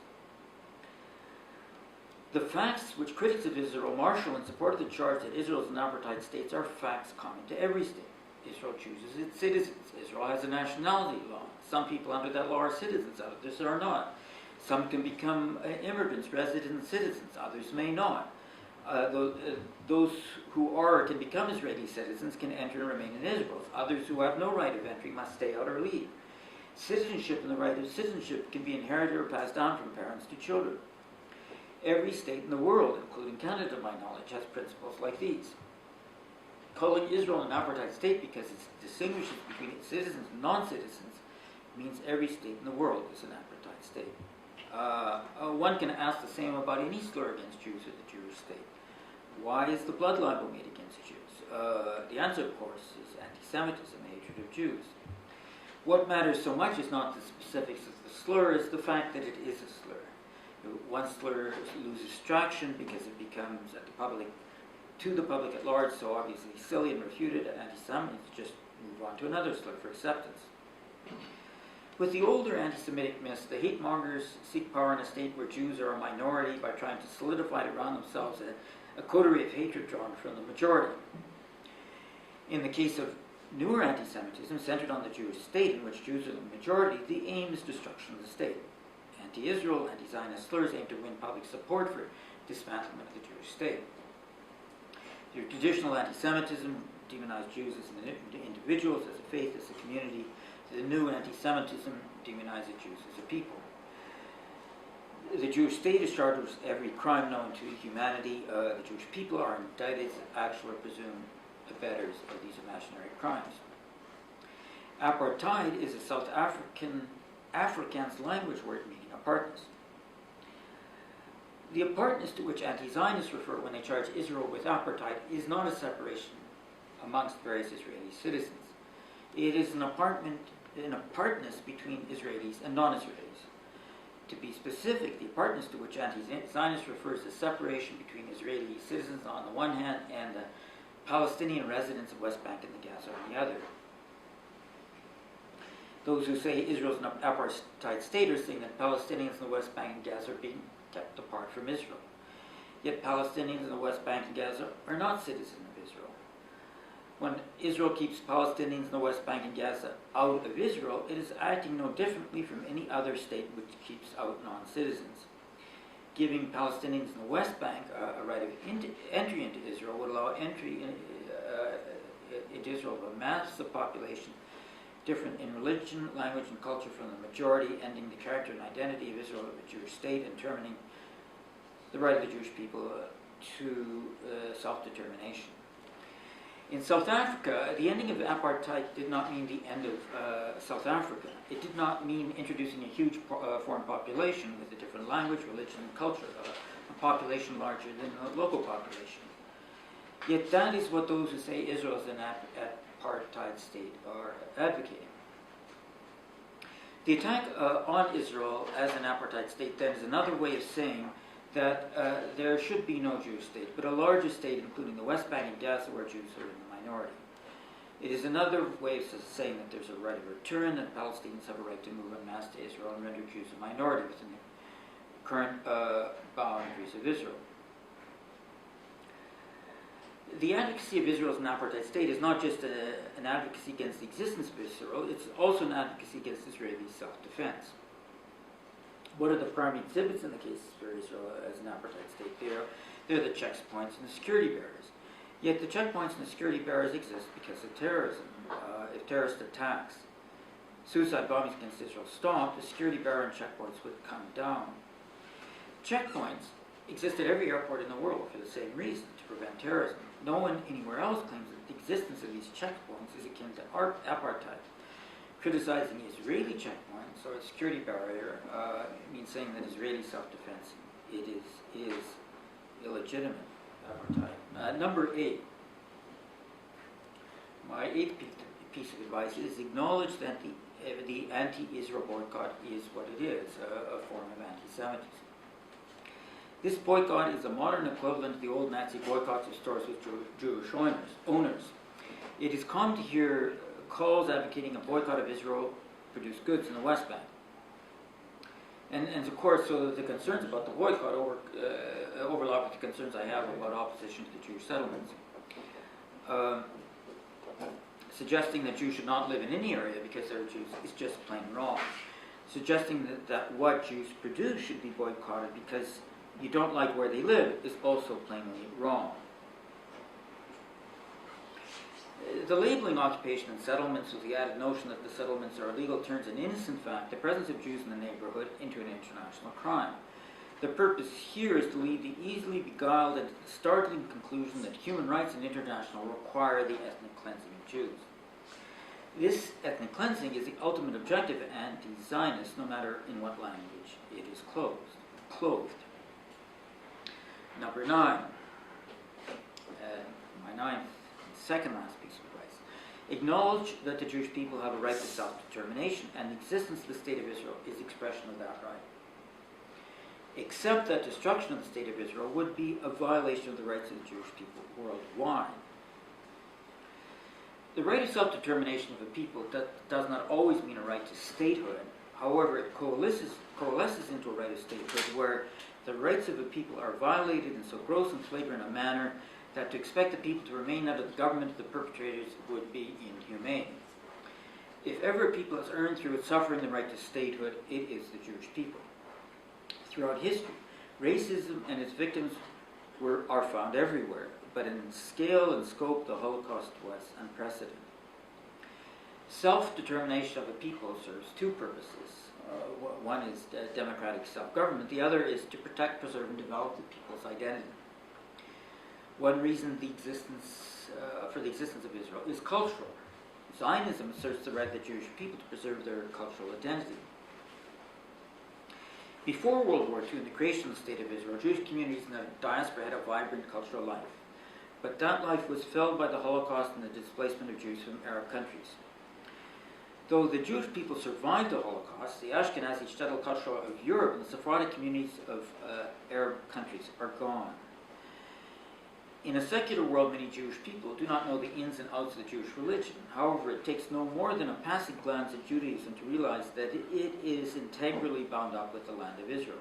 The facts which critics of Israel marshal in support of the charge that Israel is an apartheid state are facts common to every state. Israel chooses its citizens. Israel has a nationality law. Some people under that law are citizens, others are not. Some can become immigrants, resident citizens, others may not. Those who are or can become Israeli citizens can enter and remain in Israel. Others who have no right of entry must stay out or leave. Citizenship and the right of citizenship can be inherited or passed down from parents to children. Every state in the world, including Canada to my knowledge, has principles like these. Calling Israel an apartheid state because it distinguishes between its citizens and non-citizens means every state in the world is an apartheid state. One can ask the same about any slur against Jews or the Jewish state. Why is the blood libel made against Jews? The answer, of course, is anti-Semitism, hatred of Jews. What matters so much is not the specifics of the slur, it's the fact that it is a slur. One slur loses traction because it becomes to the public at large so obviously silly and refuted, and anti-Semites just move on to another slur for acceptance. With the older anti-Semitic myths, the hate mongers seek power in a state where Jews are a minority by trying to solidify around themselves a coterie of hatred drawn from the majority. In the case of newer anti-Semitism centered on the Jewish state in which Jews are the majority, the aim is destruction of the state. Anti-Israel, anti-Zionist slurs aim to win public support for dismantlement of the Jewish state. The traditional anti-Semitism demonized Jews as individuals, as a faith, as a community. The new anti-Semitism demonizes Jews as a people. The Jewish state is charged with every crime known to humanity. The Jewish people are indicted as actual or presumed abettors of these imaginary crimes. Apartheid is a South Afrikaans language word meaning apartness. The apartness to which anti-Zionists refer when they charge Israel with apartheid is not a separation amongst various Israeli citizens. It is an apartness between Israelis and non-Israelis. To be specific, the apartness to which anti-Zionist refers to separation between Israeli citizens on the one hand and the Palestinian residents of West Bank and the Gaza on the other. Those who say Israel is an apartheid state are saying that Palestinians in the West Bank and Gaza are being kept apart from Israel. Yet Palestinians in the West Bank and Gaza are not citizens of Israel. When Israel keeps Palestinians in the West Bank and Gaza out of Israel, it is acting no differently from any other state which keeps out non-citizens. Giving Palestinians in the West Bank a right of entry into Israel would allow entry into Israel of a massive population different in religion, language, and culture from the majority, ending the character and identity of Israel as a Jewish state and terminating the right of the Jewish people to self-determination. In South Africa, the ending of apartheid did not mean the end of South Africa. It did not mean introducing a huge foreign population with a different language, religion, and culture, a population larger than the local population. Yet that is what those who say Israel is an apartheid state are advocating. The attack on Israel as an apartheid state then is another way of saying that there should be no Jewish state, but a larger state including the West Bank and Gaza where Jews are in the minority. It is another way of saying that there's a right of return, that Palestinians have a right to move en masse to Israel and render Jews a minority within the current boundaries of Israel. The advocacy of Israel as an apartheid state is not just an advocacy against the existence of Israel, it's also an advocacy against Israeli self-defense. What are the primary exhibits in the case for Israel as an apartheid state? They're the checkpoints and the security barriers. Yet the checkpoints and the security barriers exist because of terrorism. If terrorist attacks, suicide bombings against Israel stopped, the security barrier and checkpoints would come down. Checkpoints exist at every airport in the world for the same reason, to prevent terrorism. No one anywhere else claims that the existence of these checkpoints is akin to apartheid. criticizing Israeli checkpoints or a security barrier means saying that Israeli self-defense is illegitimate of our time. Number 8. My 8th piece of advice is acknowledge that the anti-Israel boycott is what it is, a form of anti-Semitism. This boycott is a modern equivalent to the old Nazi boycotts of stores with Jewish owners. It is common to hear calls advocating a boycott of Israel-produced goods in the West Bank. And of course, so the concerns about the boycott overlap with the concerns I have about opposition to the Jewish settlements. Suggesting that Jews should not live in any area because they're Jews is just plain wrong. Suggesting that what Jews produce should be boycotted because you don't like where they live is also plainly wrong. The labeling occupation and settlements with the added notion that the settlements are illegal turns an innocent fact, the presence of Jews in the neighborhood, into an international crime. The purpose here is to lead the easily beguiled into the startling conclusion that human rights and international require the ethnic cleansing of Jews. This ethnic cleansing is the ultimate objective of anti-Zionist, no matter in what language it is clothed. Number 9, my 9th, second last piece of advice. Acknowledge that the Jewish people have a right to self-determination, and the existence of the State of Israel is expression of that right. Accept that destruction of the State of Israel would be a violation of the rights of the Jewish people worldwide. The right of self-determination of a people does not always mean a right to statehood. However, it coalesces into a right of statehood where the rights of a people are violated in so gross and flagrant a manner that to expect the people to remain under the government of the perpetrators would be inhumane. If ever a people has earned through its suffering the right to statehood, it is the Jewish people. Throughout history, racism and its victims are found everywhere, but in scale and scope, the Holocaust was unprecedented. Self-determination of a people serves two purposes. One is democratic self-government. The other is to protect, preserve, and develop the people's identity. One reason for the existence of Israel is cultural. Zionism asserts the right of the Jewish people to preserve their cultural identity. Before World War II and the creation of the State of Israel, Jewish communities in the diaspora had a vibrant cultural life. But that life was felled by the Holocaust and the displacement of Jews from Arab countries. Though the Jewish people survived the Holocaust, the Ashkenazi shtetl culture of Europe and the Sephardic communities of Arab countries are gone. In a secular world, many Jewish people do not know the ins and outs of the Jewish religion. However, it takes no more than a passing glance at Judaism to realize that it is integrally bound up with the land of Israel.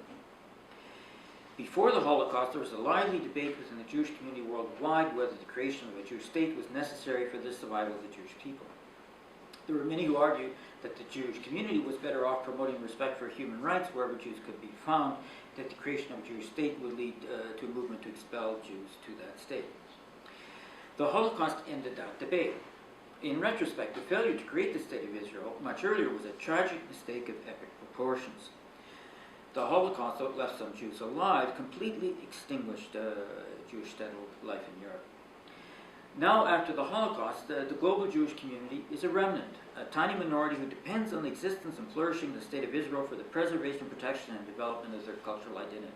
Before the Holocaust, there was a lively debate within the Jewish community worldwide whether the creation of a Jewish state was necessary for the survival of the Jewish people. There were many who argued that the Jewish community was better off promoting respect for human rights wherever Jews could be found, that the creation of a Jewish state would lead to a movement to expel Jews to that state. The Holocaust ended that debate. In retrospect, the failure to create the State of Israel much earlier was a tragic mistake of epic proportions. The Holocaust, though it left some Jews alive, completely extinguished Jewish shtetl life in Europe. Now, after the Holocaust, the global Jewish community is a remnant, a tiny minority who depends on the existence and flourishing of the State of Israel for the preservation, protection, and development of their cultural identity.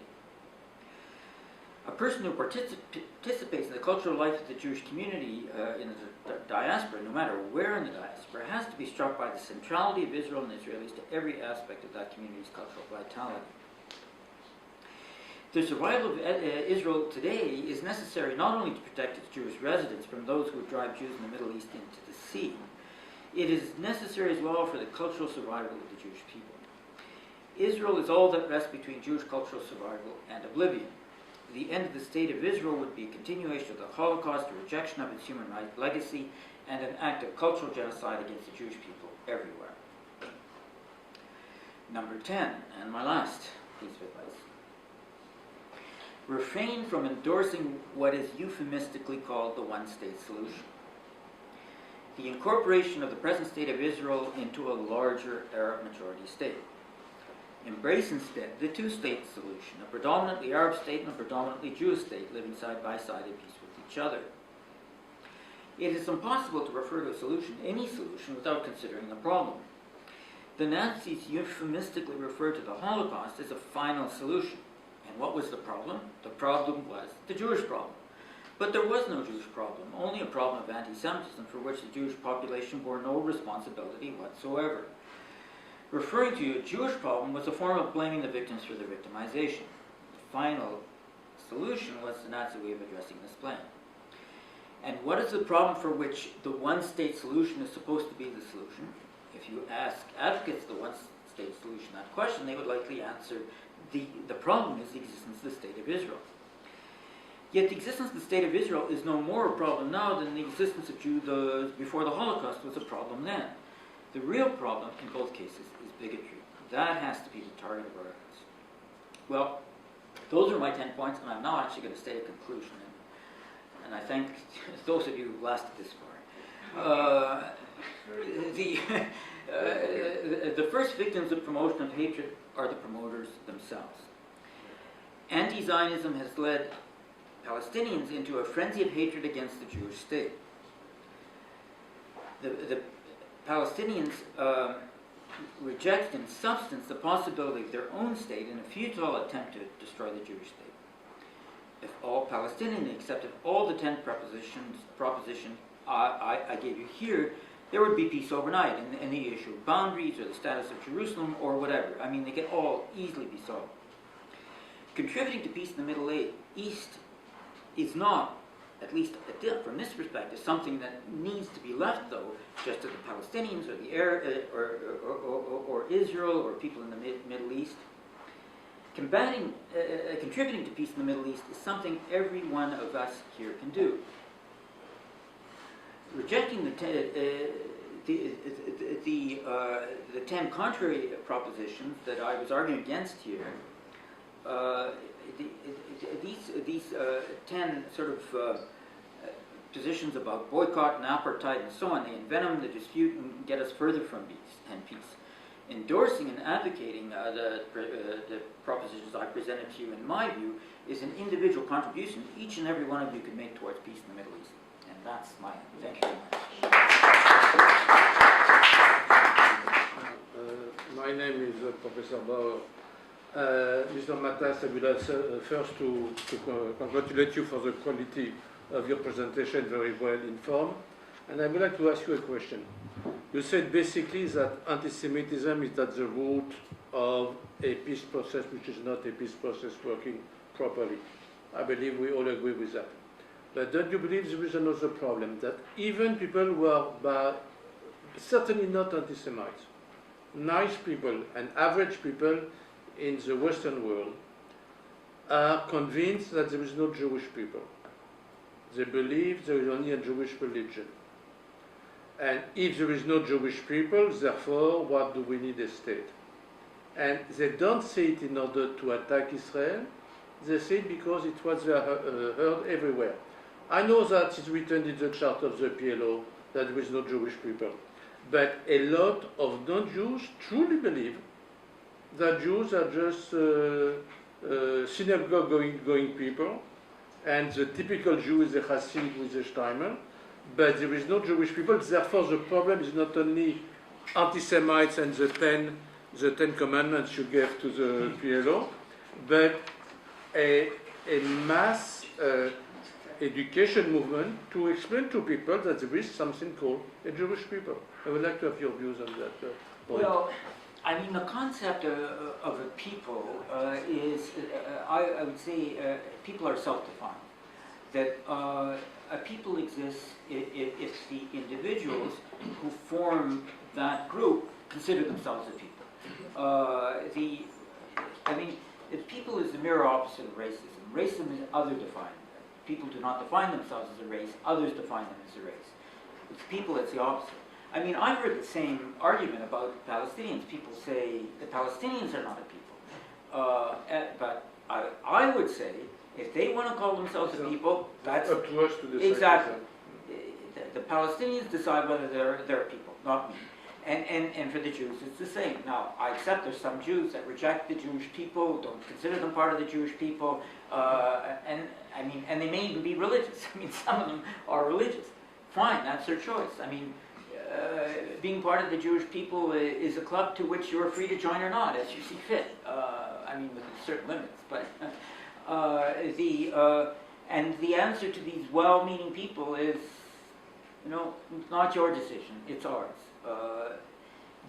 A person who participates in the cultural life of the Jewish community in the diaspora, no matter where in the diaspora, has to be struck by the centrality of Israel and Israelis to every aspect of that community's cultural vitality. The survival of Israel today is necessary not only to protect its Jewish residents from those who would drive Jews in the Middle East into the sea, it is necessary as well for the cultural survival of the Jewish people. Israel is all that rests between Jewish cultural survival and oblivion. The end of the State of Israel would be a continuation of the Holocaust, a rejection of its human rights legacy, and an act of cultural genocide against the Jewish people everywhere. Number 10, and my last piece of advice. Refrain from endorsing what is euphemistically called the one-state solution. The incorporation of the present State of Israel into a larger Arab majority state. Embrace instead the two-state solution, a predominantly Arab state and a predominantly Jewish state living side by side in peace with each other. It is impossible to refer to a solution, any solution, without considering the problem. the Nazis euphemistically referred to the Holocaust as a final solution. And what was the problem? The problem was the Jewish problem. But there was no Jewish problem, only a problem of anti-Semitism for which the Jewish population bore no responsibility whatsoever. Referring to a Jewish problem was a form of blaming the victims for their victimization. The final solution was the Nazi way of addressing this blame. And what is the problem for which the one-state solution is supposed to be the solution? If you ask advocates the one-state solution that question, they would likely answer the problem is the existence of the State of Israel. Yet the existence of the State of Israel is no more a problem now than the existence of Jews before the Holocaust was a problem then. The real problem in both cases is bigotry. That has to be the target of our efforts. Well, those are my 10 points, and I'm now actually going to state a conclusion. And I thank those of you who lasted this far. The first victims of promotion of hatred are the promoters themselves. Anti-Zionism has led Palestinians into a frenzy of hatred against the Jewish state. The Palestinians reject in substance the possibility of their own state in a futile attempt to destroy the Jewish state. If all Palestinians accepted all the 10 propositions I gave you here, there would be peace overnight, and the issue of boundaries or the status of Jerusalem or whatever. I mean, they could all easily be solved. Contributing to peace in the Middle East is not, at least from this perspective, something that needs to be left, though, just to the Palestinians or the Arab or Israel or people in the Middle East. Contributing to peace in the Middle East is something every one of us here can do. Rejecting the 10 contrary propositions that I was arguing against here, these 10 sort of positions about boycott and apartheid and so on, they envenom the dispute and get us further from peace. Endorsing and advocating the propositions I presented to you, in my view, is an individual contribution each and every one of you can make towards peace in the Middle East. And that's my end. Thank you very much. My name is Professor Bauer. Mr. Matas, I would like first to congratulate you for the quality of your presentation, very well informed. And I would like to ask you a question. You said basically that anti-Semitism is at the root of a peace process which is not a peace process working properly. I believe we all agree with that. But don't you believe there is another problem, that even people who are certainly not anti-Semites, nice people and average people in the Western world are convinced that there is no Jewish people. They believe there is only a Jewish religion. And if there is no Jewish people, therefore, what do we need a state? And they don't say it in order to attack Israel. They say it because it was heard everywhere. I know that it's written in the chart of the PLO that there is no Jewish people. But a lot of non-Jews truly believe that Jews are just synagogue-going people, and the typical Jew is a Hasidic with a Steinman, but there is no Jewish people. Therefore, the problem is not only anti-Semites and the 10 commandments you gave to the PLO, but a mass education movement to explain to people that there is something called a Jewish people. I would like to have your views on that point. Well, I mean, the concept of a people is, I would say, people are self-defined. That a people exists if the individuals who form that group consider themselves a people. I mean, if people is the mirror opposite of racism. Racism is other-defined. People do not define themselves as a race. Others define them as a race. It's people that's the opposite. I mean, I've heard the same argument about Palestinians. People say the Palestinians are not a people. But I would say, if they want to call themselves a people, that's up to us to decide. Exactly. The Palestinians decide whether they're a people, not me. And for the Jews, it's the same. Now, I accept there's some Jews that reject the Jewish people, don't consider them part of the Jewish people, and I mean, and they may even be religious. I mean, some of them are religious. Fine, that's their choice. I mean, being part of the Jewish people is a club to which you're free to join or not, as you see fit. I mean, within certain limits. But and the answer to these well-meaning people is, you know, it's not your decision, it's ours.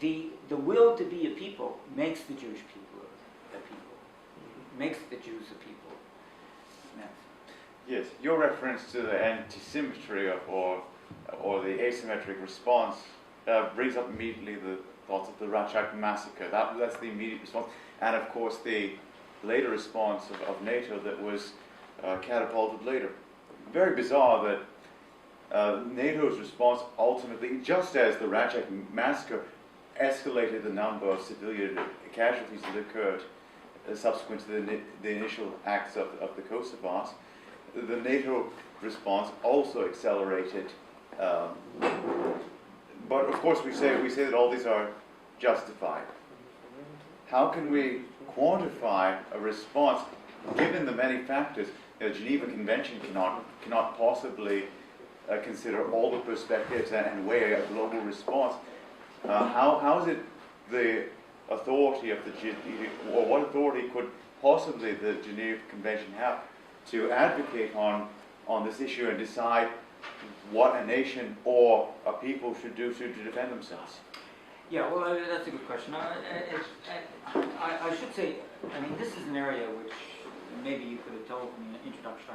The will to be a people makes the Jewish people a people, makes the Jews a people. Yes, your reference to the anti-symmetry or the asymmetric response brings up immediately the thoughts of the Rachak massacre. That's the immediate response, and of course the later response of NATO that was catapulted later. Very bizarre that NATO's response ultimately, just as the Rachak massacre escalated the number of civilian casualties that occurred subsequent to the initial acts of the Kosovars, the NATO response also accelerated. But of course we say that all these are justified. How can we quantify a response given the many factors? The Geneva Convention cannot possibly consider all the perspectives and weigh a global response. How is it the authority of the or what authority could possibly the Geneva Convention have to advocate on this issue and decide what a nation or a people should do to defend themselves? Yeah, well, that's a good question. I should say, I mean, this is an area which maybe you could have told me in the introduction.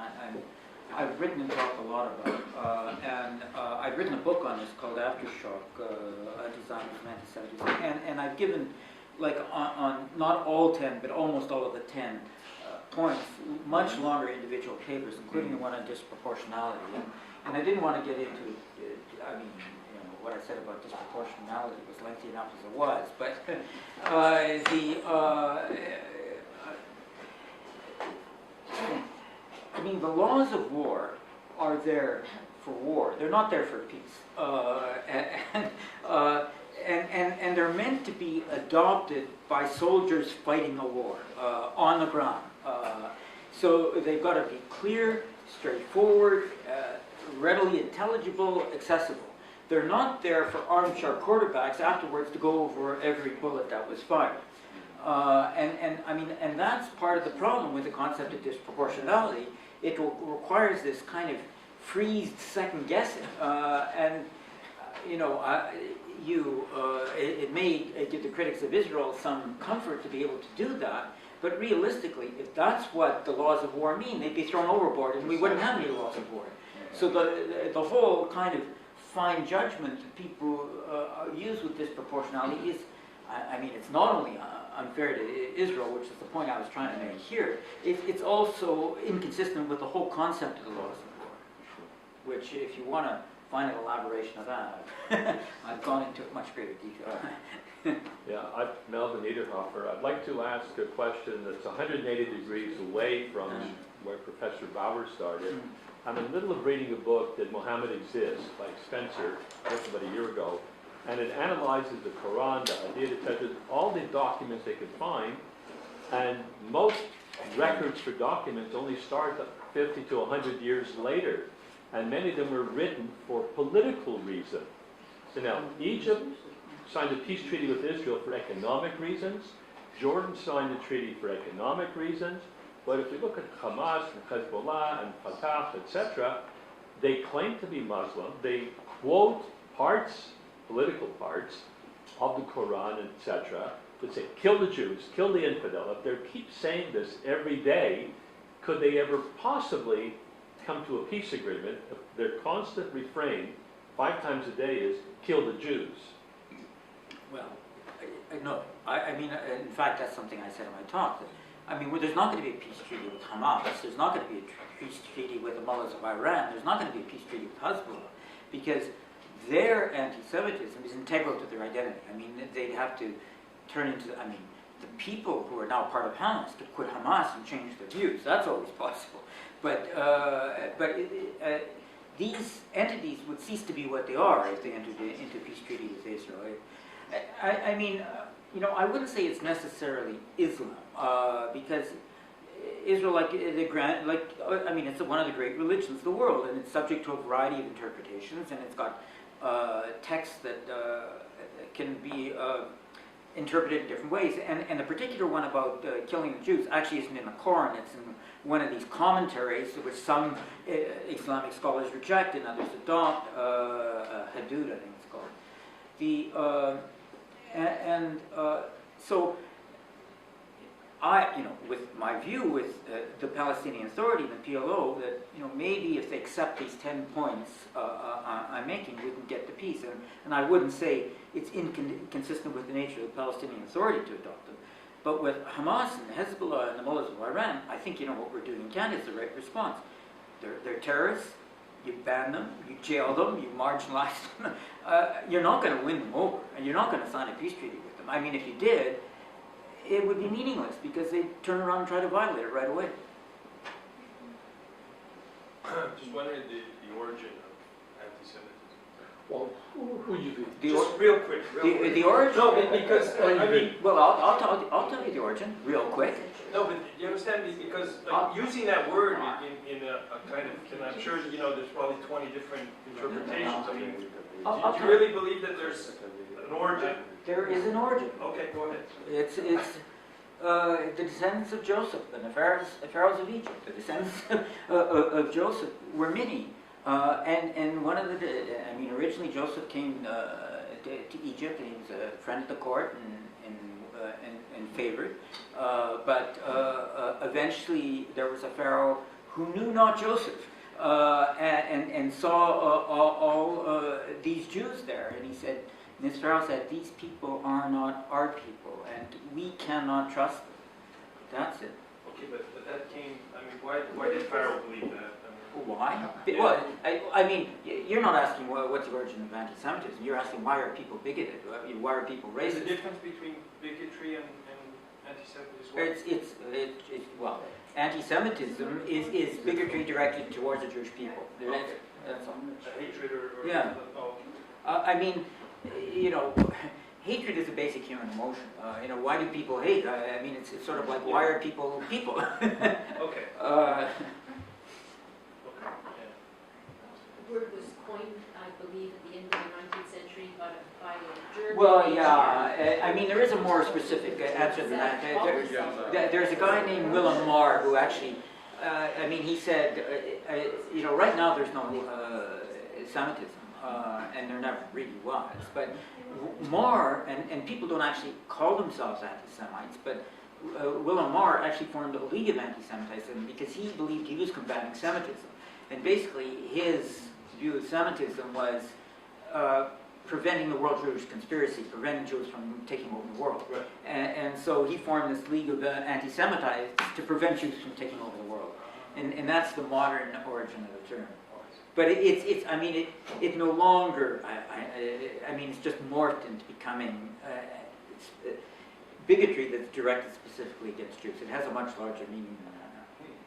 I've written and talked a lot about, and I've written a book on this called Aftershock, Anti-Zionism and Anti-Semitism, and I've given, like, on not all 10, but almost all of the 10 points, much longer individual papers, including the one on disproportionality. And I didn't want to get into, I mean, you know, what I said about disproportionality was lengthy enough as it was, but I mean, the laws of war are there for war. They're not there for peace. And they're meant to be adopted by soldiers fighting a war on the ground. So they've got to be clear, straightforward, readily intelligible, accessible. They're not there for armchair quarterbacks afterwards to go over every bullet that was fired. And that's part of the problem with the concept of disproportionality. It requires this kind of freezed second guessing, it may give the critics of Israel some comfort to be able to do that. But realistically, if that's what the laws of war mean, they'd be thrown overboard, and we wouldn't have any laws of war. So the whole kind of fine judgment that people use with disproportionality is, I mean, it's not only unfair to Israel, which is the point I was trying to make here, it's also inconsistent with the whole concept of the laws of war, which, if you want to find an elaboration of that, I've gone into much greater detail. Yeah, I'm Melvin Niederhofer. I'd like to ask a question that's 180 degrees away from where Professor Bauer started. I'm in the middle of reading a book, Did Muhammad Exist, by Spencer, just about a year ago, and it analyzes the Quran, the Hadith, etc., all the documents they could find, and most records for documents only start 50 to 100 years later, and many of them were written for political reasons. So now, Egypt signed a peace treaty with Israel for economic reasons. Jordan signed a treaty for economic reasons. But if we look at Hamas and Hezbollah and Fatah, etc., they claim to be Muslim. They quote parts, political parts, of the Quran, etc., that say, kill the Jews, kill the infidel. If they keep saying this every day, could they ever possibly come to a peace agreement if their constant refrain 5 times a day is, kill the Jews? Well, no. I mean, in fact, that's something I said in my talk. I mean, there's not going to be a peace treaty with Hamas. There's not going to be a peace treaty with the mullahs of Iran. There's not going to be a peace treaty with Hezbollah, because their anti-Semitism is integral to their identity. I mean, they'd have to turn into, I mean, the people who are now part of Hamas could quit Hamas and change their views. That's always possible. But these entities would cease to be what they are if they entered into a peace treaty with Israel. I mean, you know, I wouldn't say it's necessarily Islam, because Israel, it's one of the great religions of the world, and it's subject to a variety of interpretations, and it's got text that can be interpreted in different ways. And the particular one about killing the Jews actually isn't in the Quran, it's in one of these commentaries which some Islamic scholars reject and others adopt, Hadud, I think it's called. So with my view with the Palestinian Authority, the PLO, that maybe if they accept these 10 points I'm making, we can get to peace. And I wouldn't say it's inconsistent with the nature of the Palestinian Authority to adopt them. But with Hamas and Hezbollah and the mullahs of Iran, I think what we're doing in Canada is the right response. They're terrorists. You ban them, you jail them, you marginalize them. You're not going to win them over, and you're not going to sign a peace treaty with them. I mean, if you did, it would be meaningless because they'd turn around and try to violate it right away. Just wondering the origin of anti-Semitism. Well, who you think? Just real quick. The origin? No, because, I mean... Well, I'll tell you the origin, real quick. No, but you understand me? Because using that word in a kind of, and I'm sure, there's probably 20 different interpretations. I mean, do you really believe that there's an origin? There is an origin. Okay, go ahead. It's the descendants of Joseph and the pharaohs of Egypt. The descendants of Joseph were many. And one of originally Joseph came to Egypt, and he was a friend at the court and favored. But eventually there was a pharaoh who knew not Joseph and saw all these Jews there, and he said, and this pharaoh said, "These people are not our people, and we cannot trust them." That's it. Okay, but that came. I mean, why did Pharaoh believe that? Why? Well, I mean, you're not asking what's the origin of anti-Semitism. You're asking why are people bigoted? Why are people racist? There's a difference between bigotry and anti-Semitism. Well, anti-Semitism is bigotry directed towards the Jewish people. That's all. Hatred or yeah. Oh. I mean, hatred is a basic human emotion. Why do people hate? I mean, it's sort of like, why are people people? Okay. The word was coined, I believe, at the end of the 19th century by a German. Well, yeah. I mean, there is a more specific answer than that. There's a guy named Willem Marr who actually, he said, right now there's no Semitism, and there never really was. But Marr, and people don't actually call themselves anti-Semites, but Willem Marr actually formed a League of Anti-Semitism because he believed he was combating Semitism. And basically his view of Semitism was preventing the world Jewish conspiracy, preventing Jews from taking over the world. Right. And so he formed this League of Anti-Semitites to prevent Jews from taking over the world. And that's the modern origin of the term. But it no longer, it's just morphed into becoming bigotry that's directed specifically against Jews. It has a much larger meaning than that.